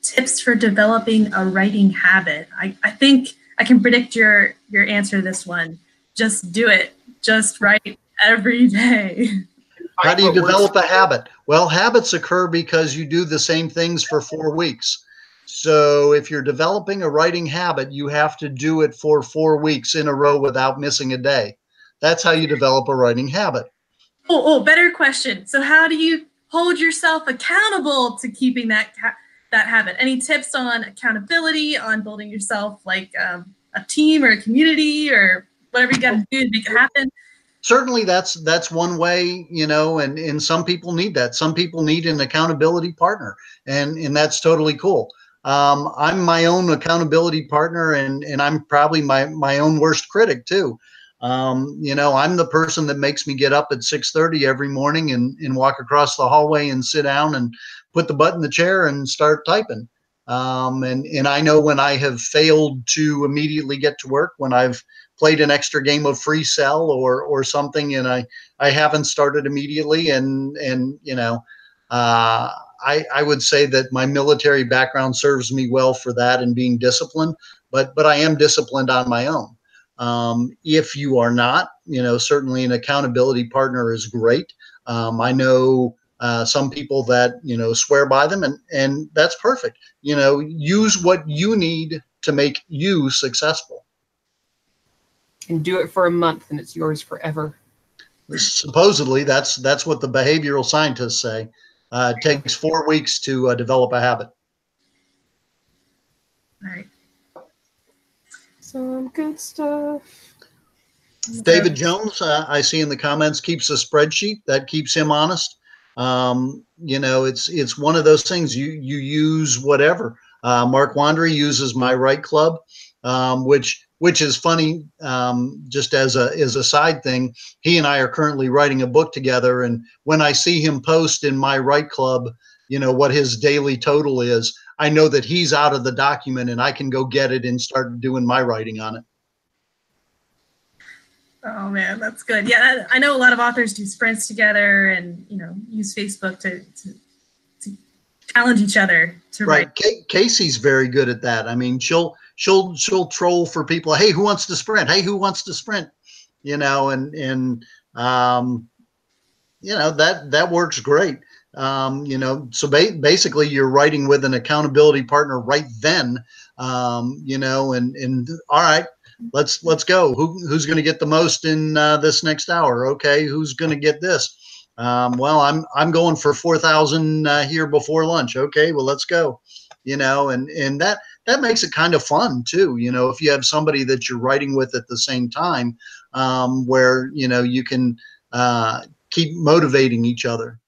tips for developing a writing habit. I think I can predict your answer to this one. Just do it. Just write every day. How do you develop a habit? Well, habits occur because you do the same things for 4 weeks. So if you're developing a writing habit, you have to do it for 4 weeks in a row without missing a day. That's how you develop a writing habit. Oh, better question. So how do you hold yourself accountable to keeping that habit? Any tips on accountability, on building yourself like a team or a community or whatever you got to do to make it happen? Certainly that's one way, and some people need that. Some people need an accountability partner, and that's totally cool. I'm my own accountability partner, and I'm probably my own worst critic too. I'm the person that makes me get up at 6:30 every morning and walk across the hallway and sit down and put the butt in the chair and start typing. And I know when I have failed to immediately get to work, when I've played an extra game of free cell or something, and I haven't started immediately, I would say that my military background serves me well for that and being disciplined, but I am disciplined on my own. If you are not, certainly an accountability partner is great. I know some people that, swear by them, and that's perfect. Use what you need to make you successful. And do it for a month and it's yours forever. Supposedly, that's what the behavioral scientists say. It takes 4 weeks to develop a habit. All right. Some good stuff. David Jones, I see in the comments, keeps a spreadsheet. That keeps him honest. You know, it's one of those things you use whatever. Mark Wandry uses My Right Club, which is funny. Just as a side thing, he and I are currently writing a book together, and when I see him post in My Right Club, you know, what his daily total is, I know that he's out of the document, and I can go get it and start doing my writing on it. Oh man, that's good. Yeah, I know a lot of authors do sprints together, and you know, use Facebook to challenge each other to write. Casey's very good at that. I mean, she'll troll for people. Hey, who wants to sprint? Hey, who wants to sprint? You know, and you know, that works great. You know, so basically you're writing with an accountability partner right then. You know, and all right, let's go. Who's going to get the most in this next hour? Okay, who's going to get this? Well, I'm going for 4,000 here before lunch. Okay, well, let's go. You know, and that makes it kind of fun too. You know, if you have somebody that you're writing with at the same time, where you know you can keep motivating each other,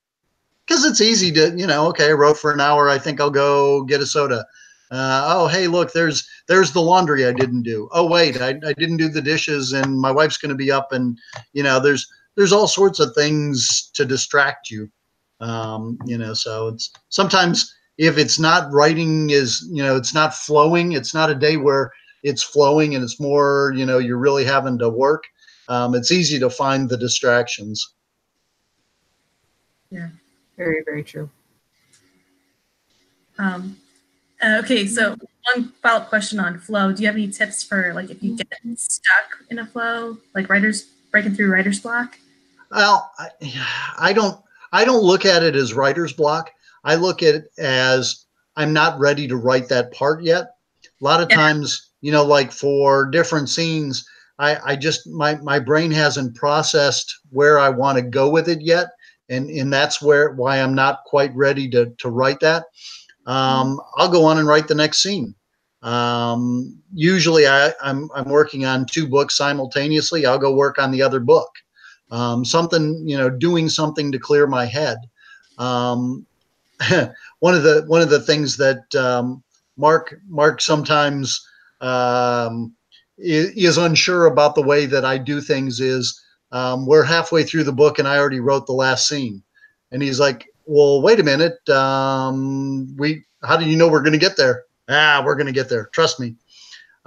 because it's easy to, you know, okay, I wrote for an hour. I think I'll go get a soda. Oh, hey, look, there's the laundry I didn't do. Oh, wait, I didn't do the dishes, and my wife's going to be up, and you know, there's all sorts of things to distract you. You know, so it's sometimes if it's not writing is, you know, it's not flowing. It's not a day where it's flowing and it's more, you know, you're really having to work. It's easy to find the distractions. Yeah. Very, very true. Okay, so one follow-up question on flow. Do you have any tips for, like, if you get stuck in a flow, like breaking through writer's block? Well, I don't look at it as writer's block. I look at it as I'm not ready to write that part yet. A lot of times, you know, like for different scenes, I just, my brain hasn't processed where I want to go with it yet. And that's why I'm not quite ready to write that. I'll go on and write the next scene. Usually I'm working on 2 books simultaneously. I'll go work on the other book. Something, you know, doing something to clear my head. One of the things that Mark sometimes is unsure about the way that I do things is we're halfway through the book and I already wrote the last scene, and he's like, "Well, wait a minute. How do you know we're going to get there?" We're going to get there. Trust me.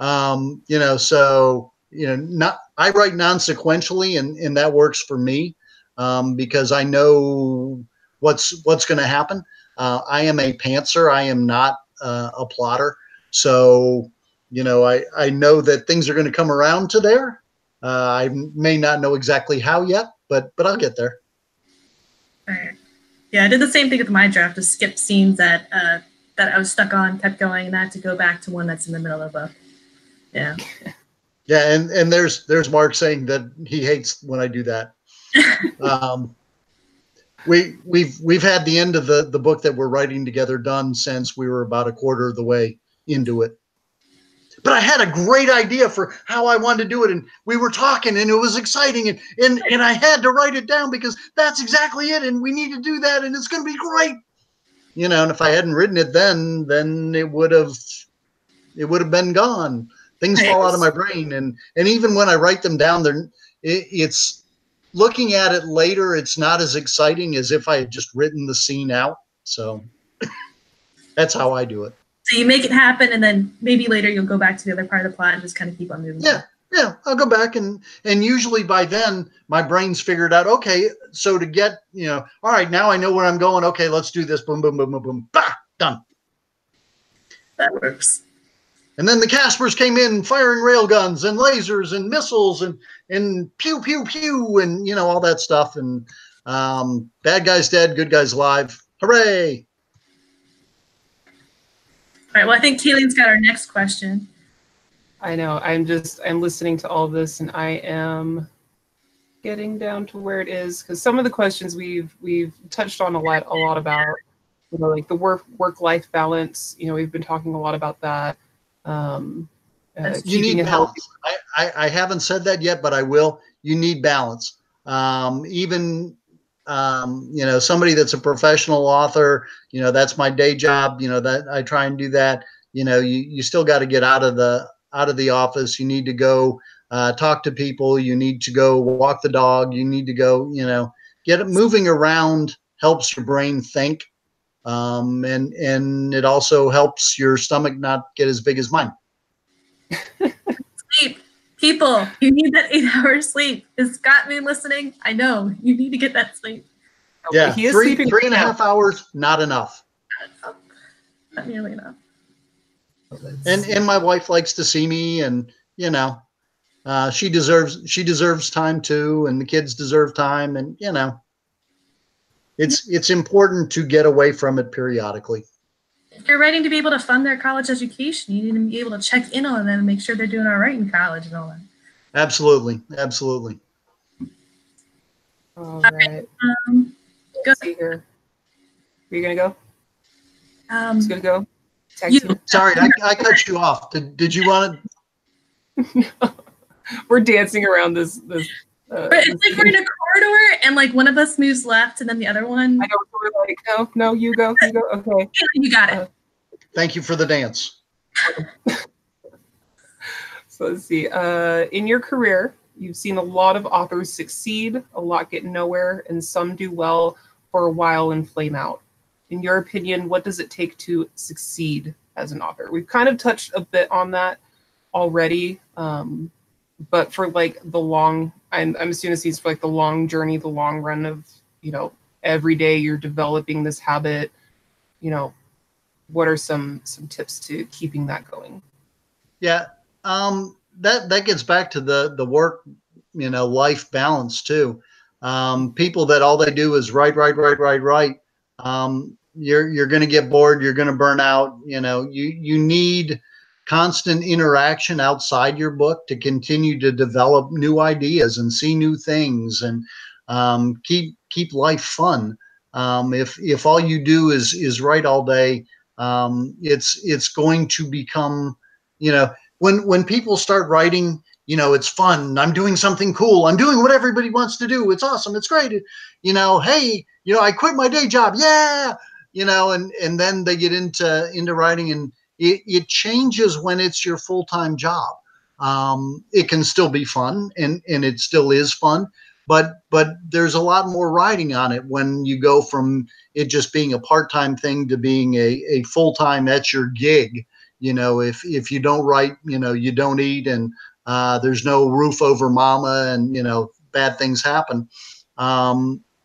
You know, so you know, I write non-sequentially, and that works for me because I know what's going to happen. I am a pantser. I am not a plotter. So, you know, I know that things are going to come around to there. I may not know exactly how yet, but I'll get there. All right. Yeah, I did the same thing with my draft. Just skip scenes that I was stuck on, kept going, and I had to go back to one that's in the middle of the book. Yeah. Yeah, and there's Mark saying that he hates when I do that. We've had the end of the book that we're writing together done since we were about a quarter of the way into it. But I had a great idea for how I wanted to do it, and we were talking, and it was exciting, and I had to write it down because that's exactly it, and we need to do that, and it's going to be great. You know, and if I hadn't written it then it would have been gone. Things fall out of my brain, and even when I write them down, it's looking at it later. It's not as exciting as if I had just written the scene out. So that's how I do it. So you make it happen, and then maybe later you'll go back to the other part of the plot and just kind of keep on moving. Yeah, I'll go back, and usually by then my brain's figured out, okay, so to get, you know, all right, now I know where I'm going. Okay, let's do this. Boom, boom, boom, boom, boom. Bah, done. That works. And then the Caspers came in firing rail guns and lasers and missiles and pew, pew, pew, and, you know, all that stuff. And bad guy's dead, good guy's alive. Hooray. All right, well, I think Kayleen's got our next question. I know. I'm listening to all this, and I am getting down to where it is, because some of the questions we've touched on a lot about, you know, like the work-life balance. You know, we've been talking a lot about that. You keeping need a healthy. balance. I haven't said that yet, but I will. You need balance. Even somebody that's a professional author, that's my day job. That I try and do that. You still got to get out of the office. You need to go talk to people. You need to go walk the dog. You need to go. Get it moving around helps your brain think, and it also helps your stomach not get as big as mine. Sleep. People, you need that 8-hour sleep. Is Scott Moon listening? I know. You need to get that sleep. Yeah, He is three sleeping and a half hours, not enough. Not nearly enough. And my wife likes to see me, and she deserves time too, and the kids deserve time, and it's important to get away from it periodically. If you're writing to be able to fund their college education, you need to be able to check in on them and make sure they're doing all right in college and all that. Absolutely. All right. Let's see here. Are you gonna go? Who's gonna go? Sorry, I cut you off. Did you want to? We're dancing around this. It's like we're in a corridor, and like one of us moves left, and then the other one. I know. We're like, no, you go. Okay. Yeah, you got it. Thank you for the dance. So let's see. In your career, you've seen a lot of authors succeed, a lot get nowhere, and some do well for a while and flame out. In your opinion, what does it take to succeed as an author? We've kind of touched a bit on that already, but for like the long, I'm assuming this is for like the long journey, the long run of, every day you're developing this habit, what are some tips to keeping that going? Yeah, that gets back to the work, life balance too. People that all they do is write. You're going to get bored. You're going to burn out. You need constant interaction outside your book to continue to develop new ideas and see new things and keep life fun. If all you do is write all day, it's going to become, when people start writing, it's fun. I'm doing something cool. I'm doing what everybody wants to do. It's awesome. It's great. Hey, I quit my day job. Yeah. And then they get into writing, and it changes when it's your full-time job. It can still be fun, and it still is fun, but there's a lot more riding on it when you go from it just being a part-time thing to being a full-time, that's your gig. If you don't write, you don't eat, and there's no roof over mama, and bad things happen.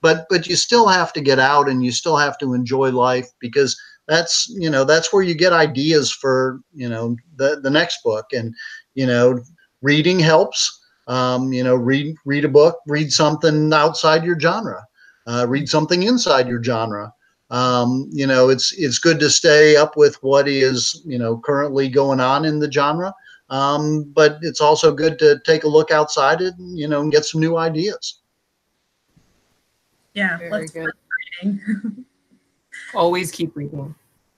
But you still have to get out, and you still have to enjoy life, because that's where you get ideas for the next book. And reading helps. Read a book, read something outside your genre, read something inside your genre. It's good to stay up with what is currently going on in the genre, but it's also good to take a look outside it and get some new ideas. Yeah, very good. Always keep reading.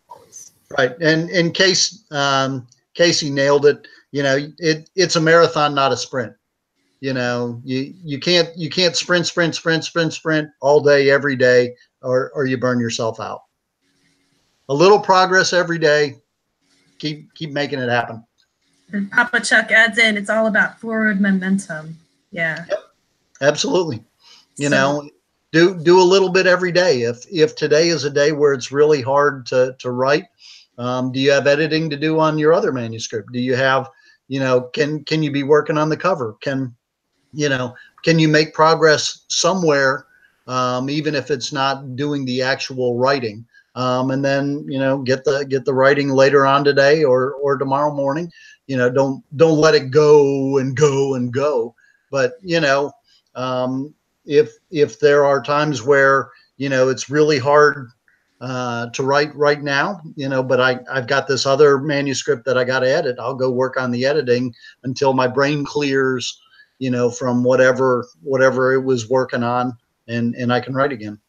Always. Right, and Casey nailed it. It's a marathon, not a sprint. You can't sprint all day, every day, or you burn yourself out. A little progress every day. Keep making it happen. And Papa Chuck adds in, it's all about forward momentum. Yeah. Yep. Absolutely. Do a little bit every day. If today is a day where it's really hard to write, do you have editing to do on your other manuscript? Do you have, can you be working on the cover? Can you make progress somewhere, even if it's not doing the actual writing? And then, get the writing later on today or tomorrow morning. Don't let it go and go and go. But, if there are times where, it's really hard to write right now, but I've got this other manuscript that I got to edit, I'll go work on the editing until my brain clears, from whatever it was working on, and I can write again.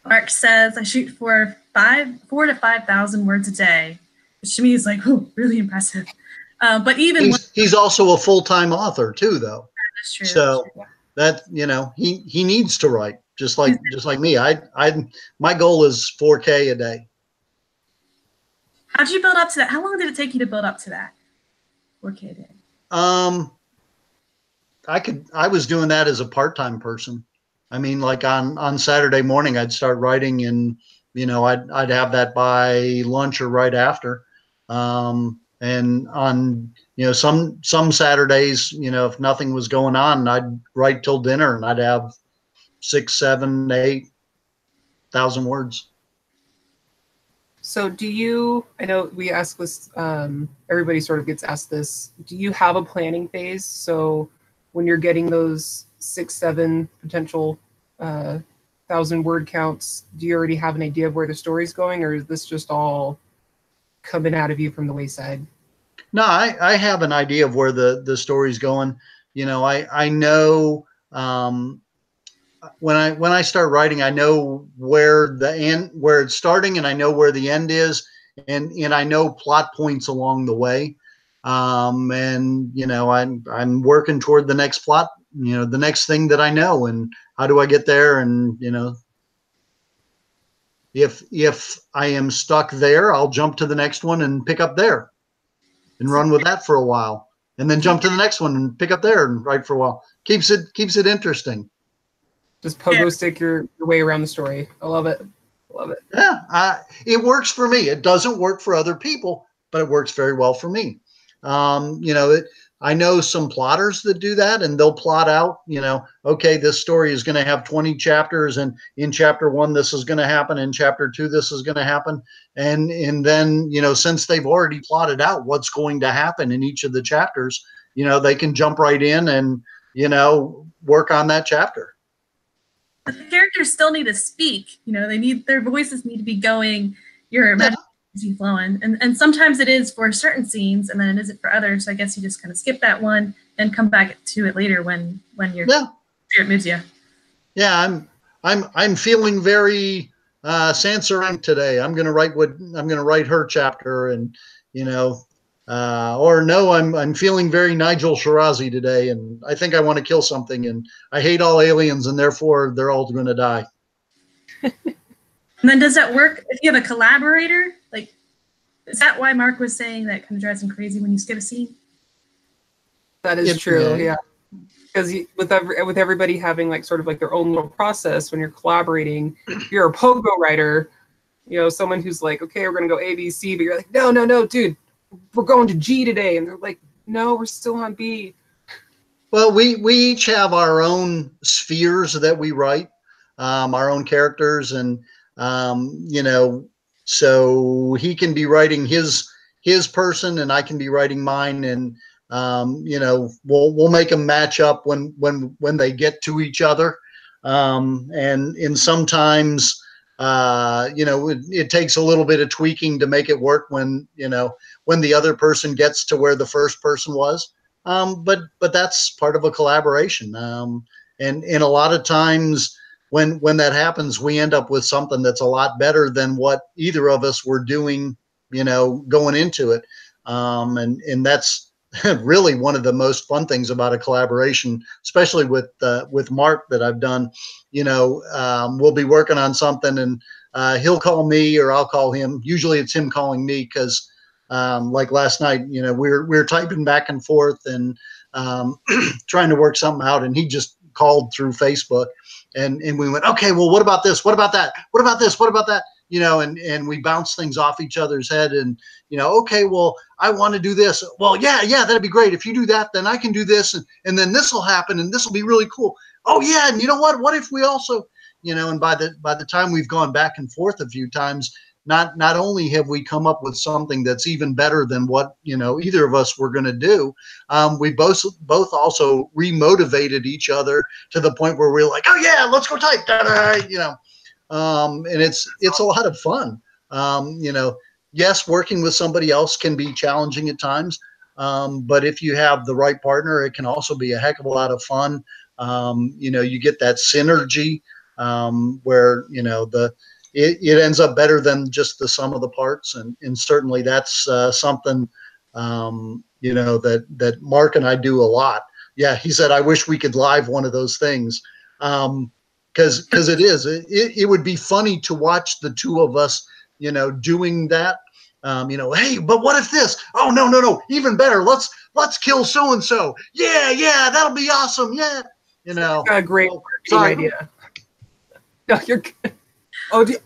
Mark says, I shoot for 4,000 to 5,000 words a day, which to me is like, ooh, really impressive. But even he's also a full-time author too, though. that's true. So that, you know, he needs to write just like me. My goal is 4K a day. How'd you build up to that? How long did it take you to build up to that 4K a day? I was doing that as a part-time person. I mean, like on Saturday morning, I'd start writing, and you know, I'd have that by lunch or right after. And on, you know, some Saturdays, you know, if nothing was going on, I'd write till dinner, and I'd have 6, 7, 8,000 words. So do you, I know we ask this, everybody sort of gets asked this, do you have a planning phase? So when you're getting those 6, 7 potential 1,000-word counts, do you already have an idea of where the story's going, or is this just all coming out of you from the wayside? No, I have an idea of where the story's going. You know, I know, when I start writing, I know where it's starting, and I know where the end is, and I know plot points along the way. And you know, I'm working toward the next plot, you know, the next thing that I know, and how do I get there? And you know, if I am stuck there, I'll jump to the next one and pick up there and run with that for a while, and then jump to the next one and pick up there and write for a while. Keeps it interesting. Just pogo stick your way around the story. I love it. Love it. Yeah, it works for me. It doesn't work for other people, but it works very well for me. You know, I know some plotters that do that, and they'll plot out, you know, okay, this story is going to have 20 chapters, and in chapter 1, this is going to happen. In chapter 2, this is going to happen. And then, you know, since they've already plotted out what's going to happen in each of the chapters, you know, they can jump right in and, you know, work on that chapter. But the characters still need to speak. You know, their voices need to be going. Your imagination needs to be flowing. And sometimes it is for certain scenes, and then it isn't for others. So I guess you just kind of skip that one and come back to it later when your spirit moves you. Yeah, I'm feeling very Sansa today. I'm gonna write her chapter, and you know, or no, I'm feeling very Nigel Shirazi today, and I think I want to kill something, and I hate all aliens, and therefore they're all going to die. And then does that work if you have a collaborator? Like, is that why Mark was saying that kind of drives him crazy when you skip a scene? That is true, yeah. Because with everybody having like sort of like their own little process when you're collaborating, if you're a pogo writer, you know, someone who's like, okay, we're going to go A, B, C, but you're like, no, dude, we're going to G today. And they're like, no, we're still on B. Well, we each have our own spheres that we write, our own characters, and you know, so he can be writing his person, and I can be writing mine, and you know, we'll make them match up when they get to each other, and sometimes you know, it takes a little bit of tweaking to make it work when, you know, when the other person gets to where the first person was. But that's part of a collaboration. And a lot of times when that happens, we end up with something that's a lot better than what either of us were doing, you know, going into it. And that's really one of the most fun things about a collaboration, especially with Mark that I've done. You know, we'll be working on something, and he'll call me or I'll call him. Usually it's him calling me, because like last night, you know, we're typing back and forth and trying to work something out, and he just called through Facebook, and we went, okay, well, what about this? What about that? What about this? What about that? You know, and we bounce things off each other's head, and, you know, okay, well, I want to do this. Well, yeah, that'd be great. If you do that, then I can do this, and then this will happen, and this will be really cool. Oh yeah, and you know what? What if we also, you know, and by the time we've gone back and forth a few times, not only have we come up with something that's even better than what, you know, either of us were going to do, we both also remotivated each other to the point where we're like, oh yeah, let's go type, you know, and it's a lot of fun. You know, yes, working with somebody else can be challenging at times, but if you have the right partner, it can also be a heck of a lot of fun. You know, you get that synergy where, you know, it ends up better than just the sum of the parts, and certainly that's something, you that Mark and I do a lot. Yeah, he said, I wish we could live one of those things. Because it would be funny to watch the two of us, doing that. Hey, but what if this? Oh, no, even better. Let's kill so and so. Yeah, that'll be awesome. Yeah, A great sorry. idea. No, you're good. Chris,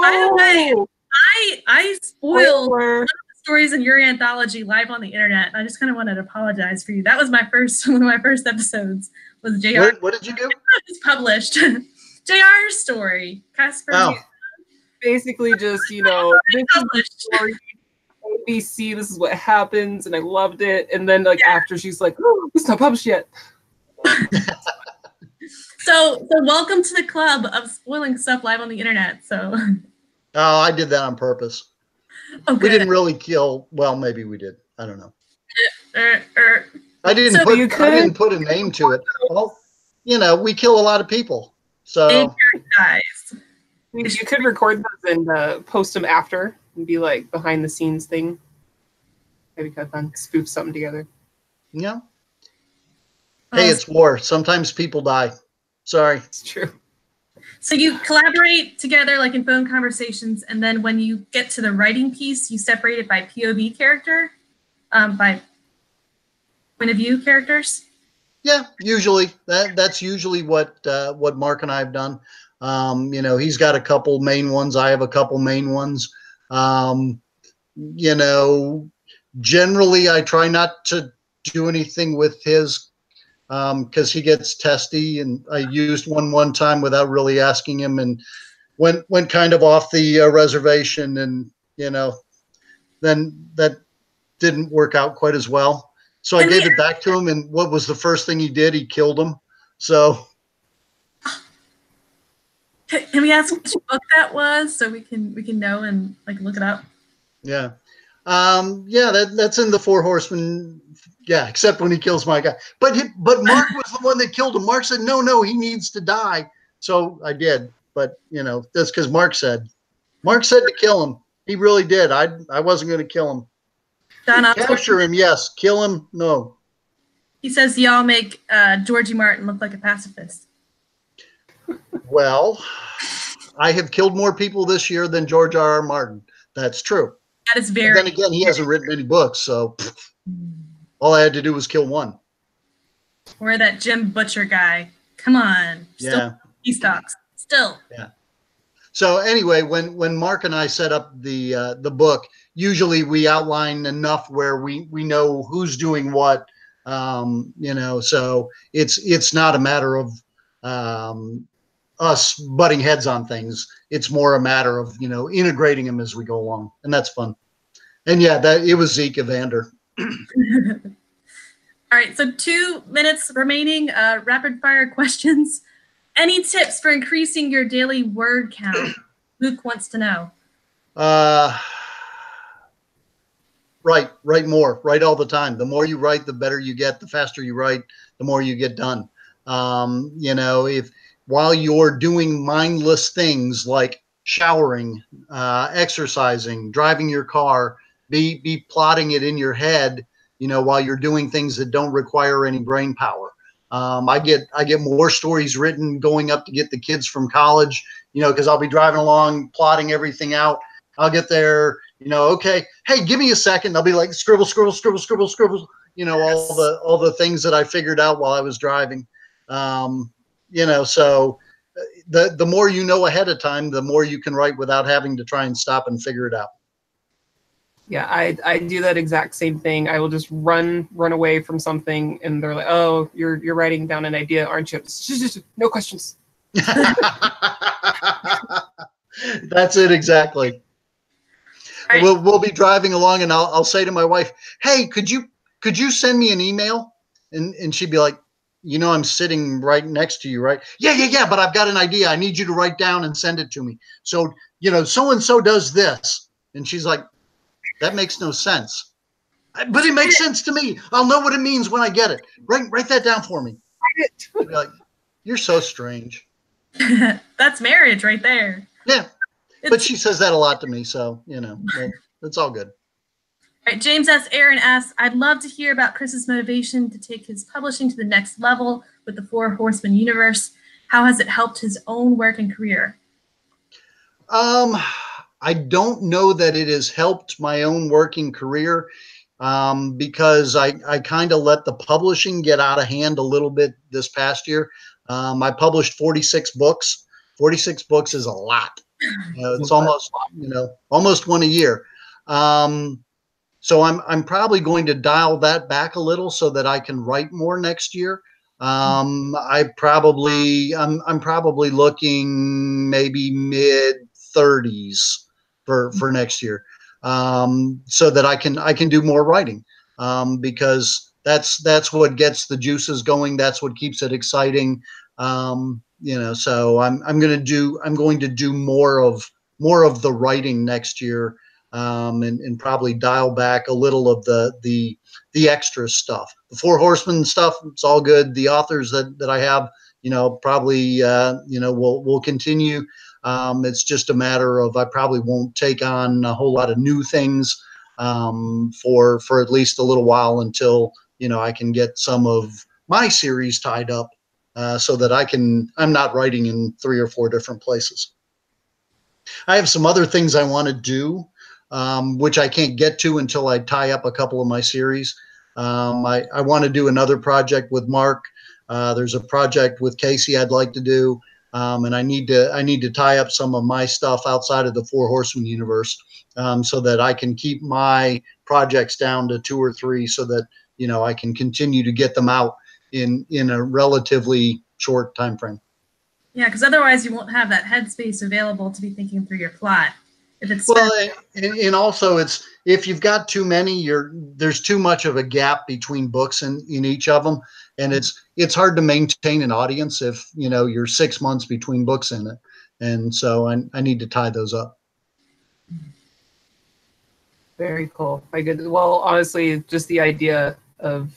by the way, I spoiled one of the stories in your anthology live on the internet. And I just kind of wanted to apologize for you. That was one of my first episodes. Was JR? What did you do? It's published. JR's story. Casper. Oh. Basically, just this is the story. ABC. This is what happens, and I loved it. And then, after, she's like, "Oh, it's not published yet." So welcome to the club of spoiling stuff live on the internet. So. Oh, I did that on purpose. Okay. We didn't really kill. Well, maybe we did. I don't know. I didn't put a name to it. Well, we kill a lot of people. So guys, you could record those and post them after and be like behind the scenes thing. Maybe kind of fun. Spoof something together. Yeah. Hey, it's war. Sometimes people die. Sorry. It's true. So you collaborate together like in phone conversations, and then when you get to the writing piece, you separate it by POV character, by point of view characters. Yeah, usually that's usually what Mark and I have done. He's got a couple main ones. I have a couple main ones. Generally I try not to do anything with his. Because he gets testy, and I used one time without really asking him, and went kind of off the reservation, and then that didn't work out quite as well. So I gave it back to him, and what was the first thing he did? He killed him. So can we ask which book that was, so we can know and look it up? Yeah. That's in the Four Horsemen. Yeah, except when he kills my guy. But Mark was the one that killed him. Mark said, no, he needs to die. So I did. But, that's because Mark said to kill him. He really did. I wasn't going to kill him. Capture him, yes. Kill him, no. He says y'all make Georgie Martin look like a pacifist. Well, I have killed more people this year than George R.R. Martin. That's true. That is very. And then again, he hasn't written any books, so all I had to do was kill one. Or that Jim Butcher guy. Come on. Still, he stocks. Still. Yeah. So anyway, when Mark and I set up the book, usually we outline enough where we know who's doing what. So it's not a matter of us butting heads on things. It's more a matter of integrating them as we go along, and that's fun. And it was Zeke Evander. All right, so 2 minutes remaining. Rapid fire questions. Any tips for increasing your daily word count? Luke wants to know. Write more. Write all the time. The more you write, the better you get. The faster you write, the more you get done. If while you're doing mindless things like showering, exercising, driving your car, be plotting it in your head, while you're doing things that don't require any brain power. I get more stories written going up to get the kids from college, because I'll be driving along, plotting everything out. I'll get there, okay, hey, give me a second. I'll be like, scribble, all the things that I figured out while I was driving. So the more you know ahead of time, the more you can write without having to try and stop and figure it out. Yeah, I do that exact same thing. I will just run away from something, and they're like, "Oh, you're writing down an idea, aren't you?" Just no questions. That's it exactly. Right. We'll be driving along, and I'll say to my wife, "Hey, could you send me an email?" And she'd be like, I'm sitting right next to you, right? Yeah. But I've got an idea. I need you to write down and send it to me. So, so-and-so does this. And she's like, that makes no sense. But it makes sense to me. I'll know what it means when I get it. Write that down for me. I'd be like, you're so strange. That's marriage right there. Yeah. But she says that a lot to me. So, it's all good. All right, James S. Aaron asks, I'd love to hear about Chris's motivation to take his publishing to the next level with the Four Horsemen universe. How has it helped his own work and career? I don't know that it has helped my own working career because I kind of let the publishing get out of hand a little bit this past year. I published 46 books. 46 books is a lot. It's almost, almost one a year. So I'm probably going to dial that back a little so that I can write more next year. I'm probably looking maybe mid 30s for next year, so that I can do more writing, because that's what gets the juices going. That's what keeps it exciting. So I'm going to do more of the writing next year, and probably dial back a little of the extra stuff. The Four Horsemen stuff, it's all good. The authors that I have, probably will continue. It's just a matter of I probably won't take on a whole lot of new things for at least a little while until I can get some of my series tied up, so that I'm not writing in 3 or 4 different places. I have some other things I want to do, which I can't get to until I tie up a couple of my series. I want to do another project with Mark. There's a project with Casey I'd like to do. And I need to tie up some of my stuff outside of the Four Horsemen universe, so that I can keep my projects down to 2 or 3, so that I can continue to get them out in a relatively short time frame. Yeah, because otherwise you won't have that headspace available to be thinking through your plot. And also it's, if you've got too many, there's too much of a gap between books in each of them. And it's hard to maintain an audience if, you're 6 months between books in it. And so I need to tie those up. Very cool. Well, honestly, just the idea of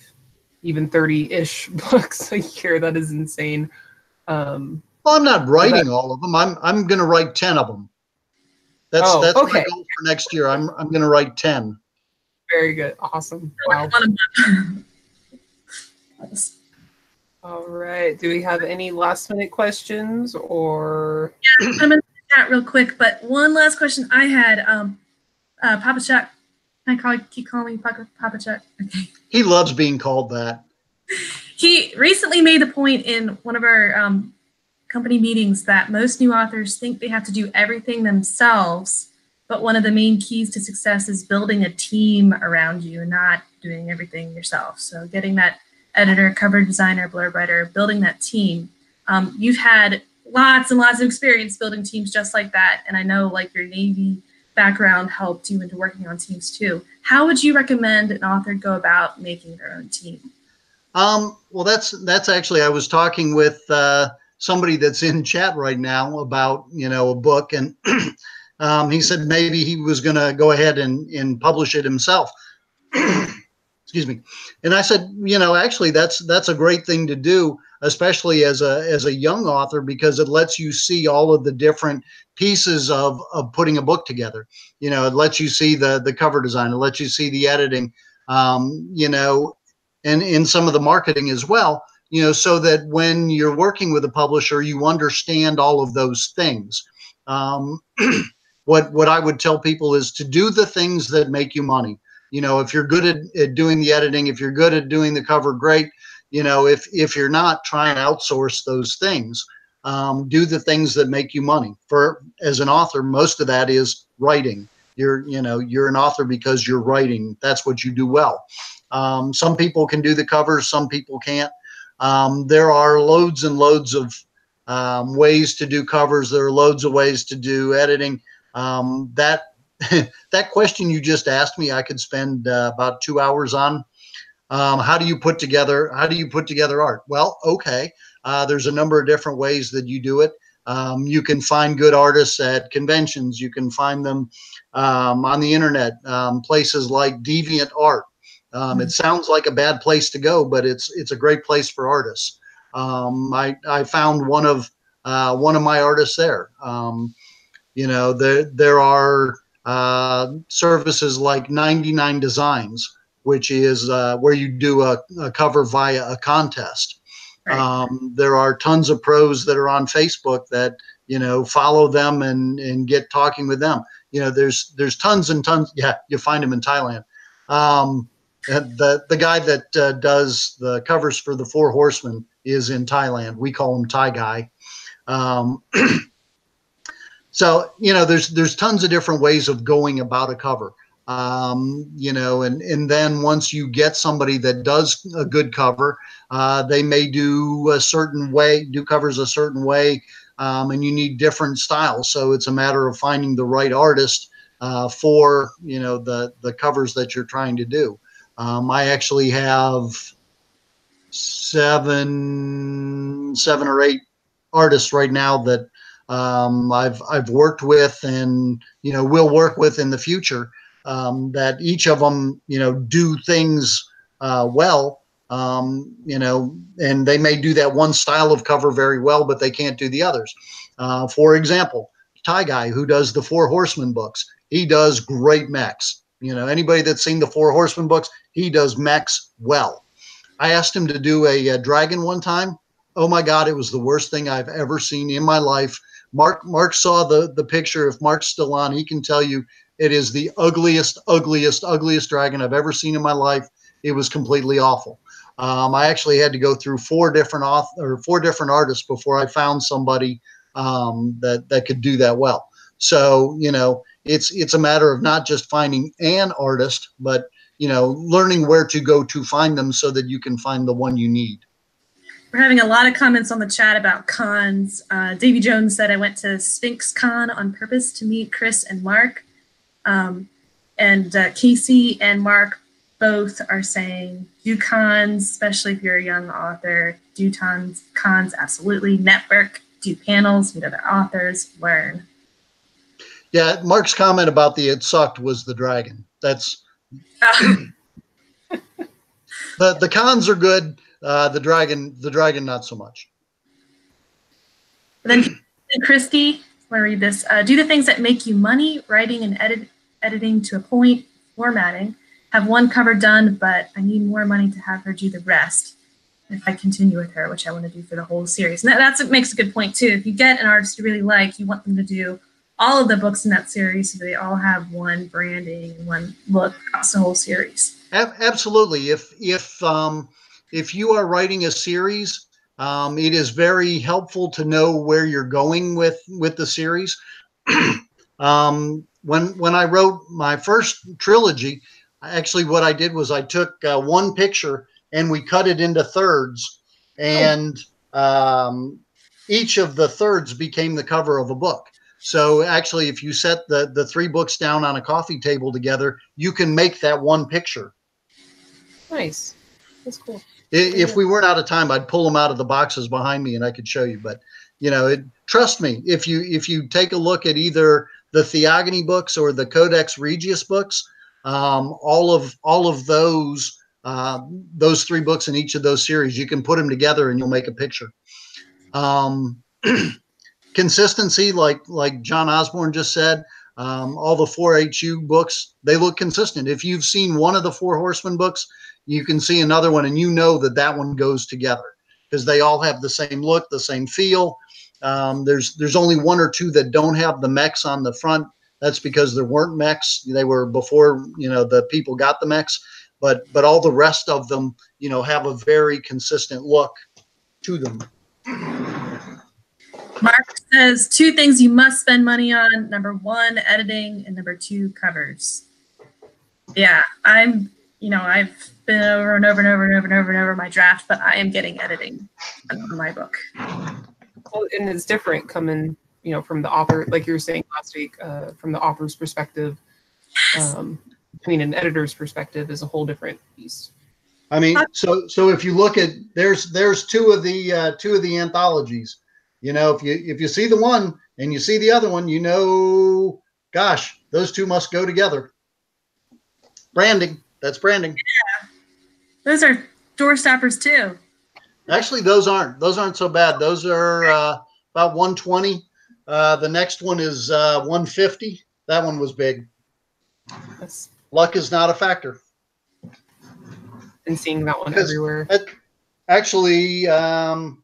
even 30-ish books a year, that is insane. Well, I'm not writing all of them. I'm going to write 10 of them. That's okay. my goal for next year. I'm going to write 10. Very good. Awesome. Wow. All right. Do we have any last minute questions or? Yeah, I'm going to chat real quick, but one last question I had. Papa Chuck. Can I keep calling me Papa Chuck? Okay. He loves being called that. He recently made the point in one of our company meetings that most new authors think they have to do everything themselves, but one of the main keys to success is building a team around you and not doing everything yourself. So getting that editor, cover designer, blurb writer, building that team. You've had lots and lots of experience building teams just like that, and I know like your Navy background helped you into working on teams too. How would you recommend an author go about making their own team? Well, that's actually, I was talking with somebody that's in chat right now about, a book, and he said maybe he was going to go ahead and publish it himself. Excuse me. And I said, actually that's a great thing to do, especially as a young author, because it lets you see all of the different pieces of putting a book together. It lets you see the cover design, it lets you see the editing, and in some of the marketing as well, so that when you're working with a publisher, you understand all of those things. What I would tell people is to do the things that make you money. If you're good at doing the editing, if you're good at doing the cover, great. If you're not, try and outsource those things. Do the things that make you money. As an author, most of that is writing. You're an author because you're writing. That's what you do well. Some people can do the covers, some people can't. There are loads and loads of ways to do covers. There are loads of ways to do editing. That question you just asked me, I could spend about 2 hours on. How do you put together art? Well, okay. There's a number of different ways that you do it. You can find good artists at conventions. You can find them on the internet, places like DeviantArt. It sounds like a bad place to go, but it's a great place for artists. I found one of my artists there. There are services like 99 Designs, which is where you do a cover via a contest. Right. There are tons of pros that are on Facebook that, follow them and get talking with them. There's tons and tons. Yeah, you find them in Thailand. The guy that does the covers for the Four Horsemen is in Thailand. We call him Thai Guy. So, there's tons of different ways of going about a cover. And then once you get somebody that does a good cover, they may do covers a certain way, and you need different styles. So it's a matter of finding the right artist for, the covers that you're trying to do. I actually have seven or eight artists right now that I've worked with and will work with in the future. That each of them do things well. And they may do that one style of cover very well, but they can't do the others. For example, Thai Guy, who does the Four Horsemen books, he does great mechs. Anybody that's seen the Four Horsemen books, he does mechs well. I asked him to do a dragon one time. Oh my God, it was the worst thing I've ever seen in my life. Mark saw the picture. If Mark's still on, he can tell you it is the ugliest dragon I've ever seen in my life. It was completely awful. I actually had to go through four different artists before I found somebody that could do that well. So it's a matter of not just finding an artist, but learning where to go to find them so that you can find the one you need. We're having a lot of comments on the chat about cons. Davy Jones said, I went to Sphinx Con on purpose to meet Chris and Mark. And Casey and Mark both are saying do cons, especially if you're a young author. Do cons, absolutely. Network, do panels, meet other authors, learn. Yeah, Mark's comment about it sucked was the dragon. That's the cons are good. The dragon, not so much. And then Christy, I want to read this. Do the things that make you money, writing and editing to a point, formatting. Have one cover done, but I need more money to have her do the rest. If I continue with her, which I want to do for the whole series. And that's what makes a good point too. If you get an artist you really like, you want them to do all of the books in that series so they all have one branding and one look across the whole series. Absolutely. If you are writing a series, it is very helpful to know where you're going with the series. When I wrote my first trilogy, actually what I did was I took one picture and we cut it into thirds, and each of the thirds became the cover of a book. So actually, if you set the three books down on a coffee table together, you can make that one picture. Nice. That's cool. If we weren't out of time, I'd pull them out of the boxes behind me and I could show you. But trust me, if you take a look at either the Theogony books or the Codex Regius books, all of those three books in each of those series, you can put them together and you'll make a picture. Consistency, like John Osborne just said, all the 4HU books, they look consistent. If you've seen one of the Four Horsemen books, you can see another one and that one goes together because they all have the same look, the same feel. There's only one or two that don't have the mechs on the front. That's because there weren't mechs. They were before, the people got the mechs, but all the rest of them, have a very consistent look to them. Mark says 2 things you must spend money on. Number 1, editing, and number 2, covers. Yeah, I've been over and over and over and over and over and over my draft, but I am getting editing on my book. Well, and it's different coming, from the author, like you were saying last week, from the author's perspective. Yes. Between an editor's perspective is a whole different piece. I mean, so if you look at there's two of the anthologies. If you see the one and you see the other one, gosh, those two must go together. Branding. That's branding. Yeah. Those are door stoppers too. Actually, those aren't so bad. Those are about 120. The next one is 150. That one was big. That's Luck is not a factor. been seeing that one everywhere. Actually, I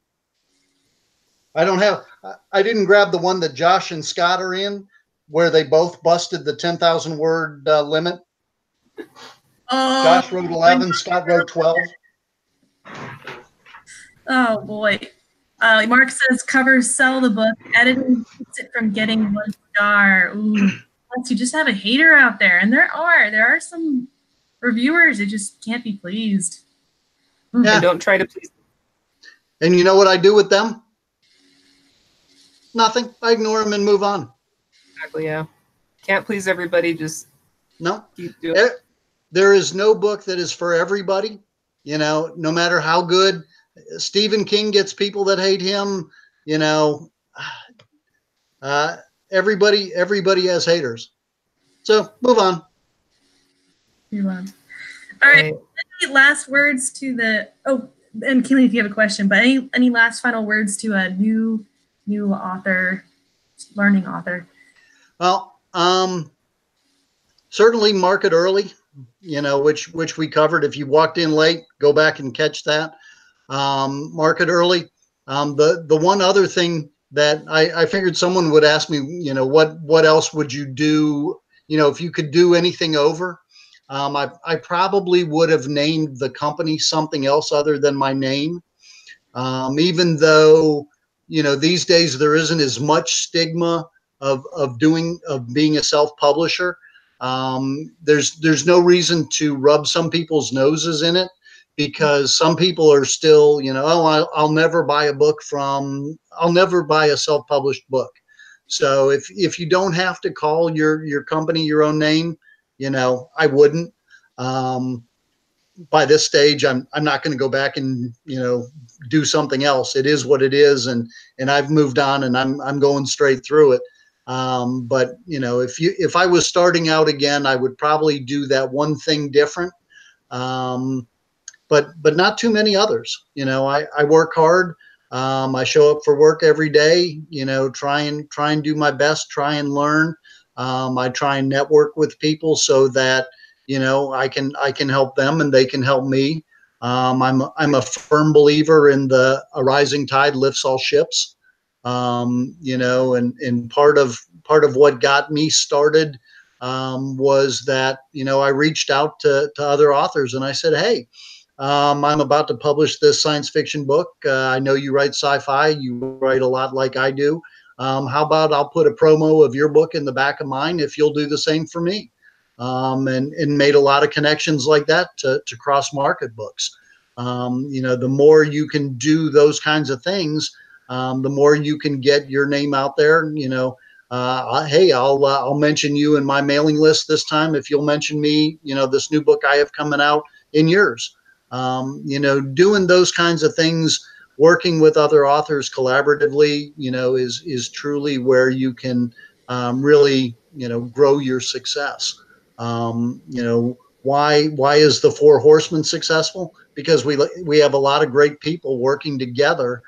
didn't grab the one that Josh and Scott are in, where they both busted the 10,000 word limit. Josh wrote 11, Scott wrote 12. Oh boy. Mark says covers sell the book. Editing keeps it from getting 1 star. Ooh. Unless you just have a hater out there, and there are some reviewers that just can't be pleased. Yeah. And don't try to please. And you know what I do with them? Nothing. I ignore them and move on. Exactly. Yeah. Can't please everybody. Just no. Keep doing it. There is no book that is for everybody. You know, no matter how good. Stephen King gets people that hate him. You know, everybody has haters. So move on. Move on. All right. Any last words to the? Oh, and Keely, if you have a question, but any last final words to a new author, learning author? Well, certainly market early. You know, which we covered. If you walked in late, go back and catch that. Market early. The one other thing that I figured someone would ask me, you know, what else would you do? You know, if you could do anything over, I probably would have named the company something else other than my name. Even though, you know, these days there isn't as much stigma of being a self-publisher. There's no reason to rub some people's noses in it, because some people are still, you know, oh, I'll never buy a self-published book. So if you don't have to call your company your own name, you know, I wouldn't. By this stage, I'm not going to go back and, you know, do something else. It is what it is, and I've moved on, and I'm going straight through it. But you know, if I was starting out again, I would probably do that one thing different. But not too many others. You know, I work hard. I show up for work every day. You know, try and do my best. Try and learn. I try and network with people so that, you know, I can help them and they can help me. I'm a firm believer in a rising tide lifts all ships. You know, and part of what got me started was that, you know, I reached out to other authors and I said, hey, I'm about to publish this science fiction book. I know you write sci-fi. You write a lot like I do. How about I'll put a promo of your book in the back of mine if you'll do the same for me? And made a lot of connections like that to cross-market books. You know, the more you can do those kinds of things, the more you can get your name out there. You know, hey, I'll mention you in my mailing list this time if you'll mention me. You know, this new book I have coming out in yours. You know, doing those kinds of things, working with other authors collaboratively, you know, is truly where you can really, you know, grow your success. You know, why is the Four Horsemen successful? Because we have a lot of great people working together.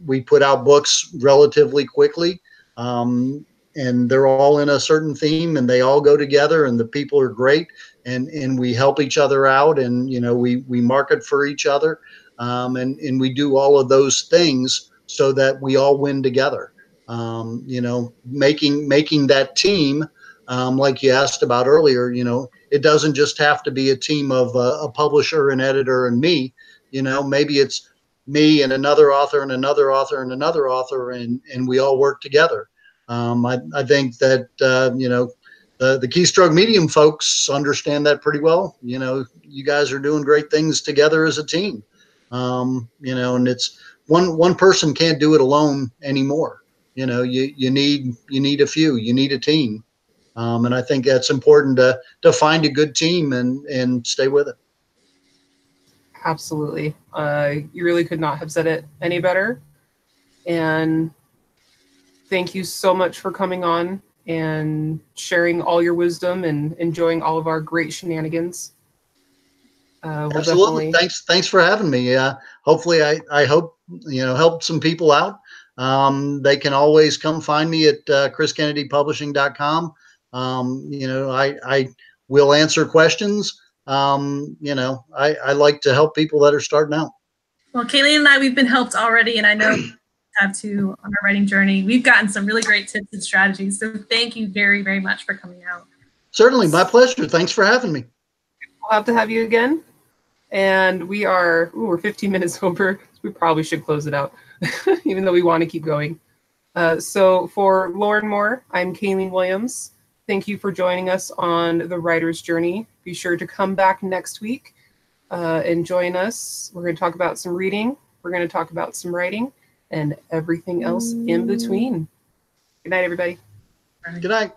We put out books relatively quickly. And they're all in a certain theme and they all go together and the people are great, and we help each other out, and, you know, we market for each other, and we do all of those things so that we all win together. You know, making that team, like you asked about earlier, you know, it doesn't just have to be a team of a publisher, an editor, and me. You know, maybe it's me and another author and another author and another author, and we all work together. I think that, you know, the Keystroke Medium folks understand that pretty well. You know, you guys are doing great things together as a team. You know, and it's one person can't do it alone anymore. You know, you need a few, you need a team. And I think that's important to find a good team and stay with it. Absolutely. You really could not have said it any better. And thank you so much for coming on and sharing all your wisdom and enjoying all of our great shenanigans. Absolutely. Thanks for having me. Hopefully I hope, you know, helped some people out. They can always come find me at chriskennedypublishing.com. You know, I will answer questions. You know, I like to help people that are starting out. Well, Kayleen and I, we've been helped already, and I know we have too on our writing journey. We've gotten some really great tips and strategies. So thank you very, very much for coming out. Certainly, my pleasure. Thanks for having me. We'll have to have you again. And we're 15 minutes over. So we probably should close it out, even though we want to keep going. So for Lauren Moore, I'm Kayleen Williams. Thank you for joining us on the Writer's Journey. Be sure to come back next week and join us. We're going to talk about some reading. We're going to talk about some writing and everything else in between. Good night, everybody. Good night.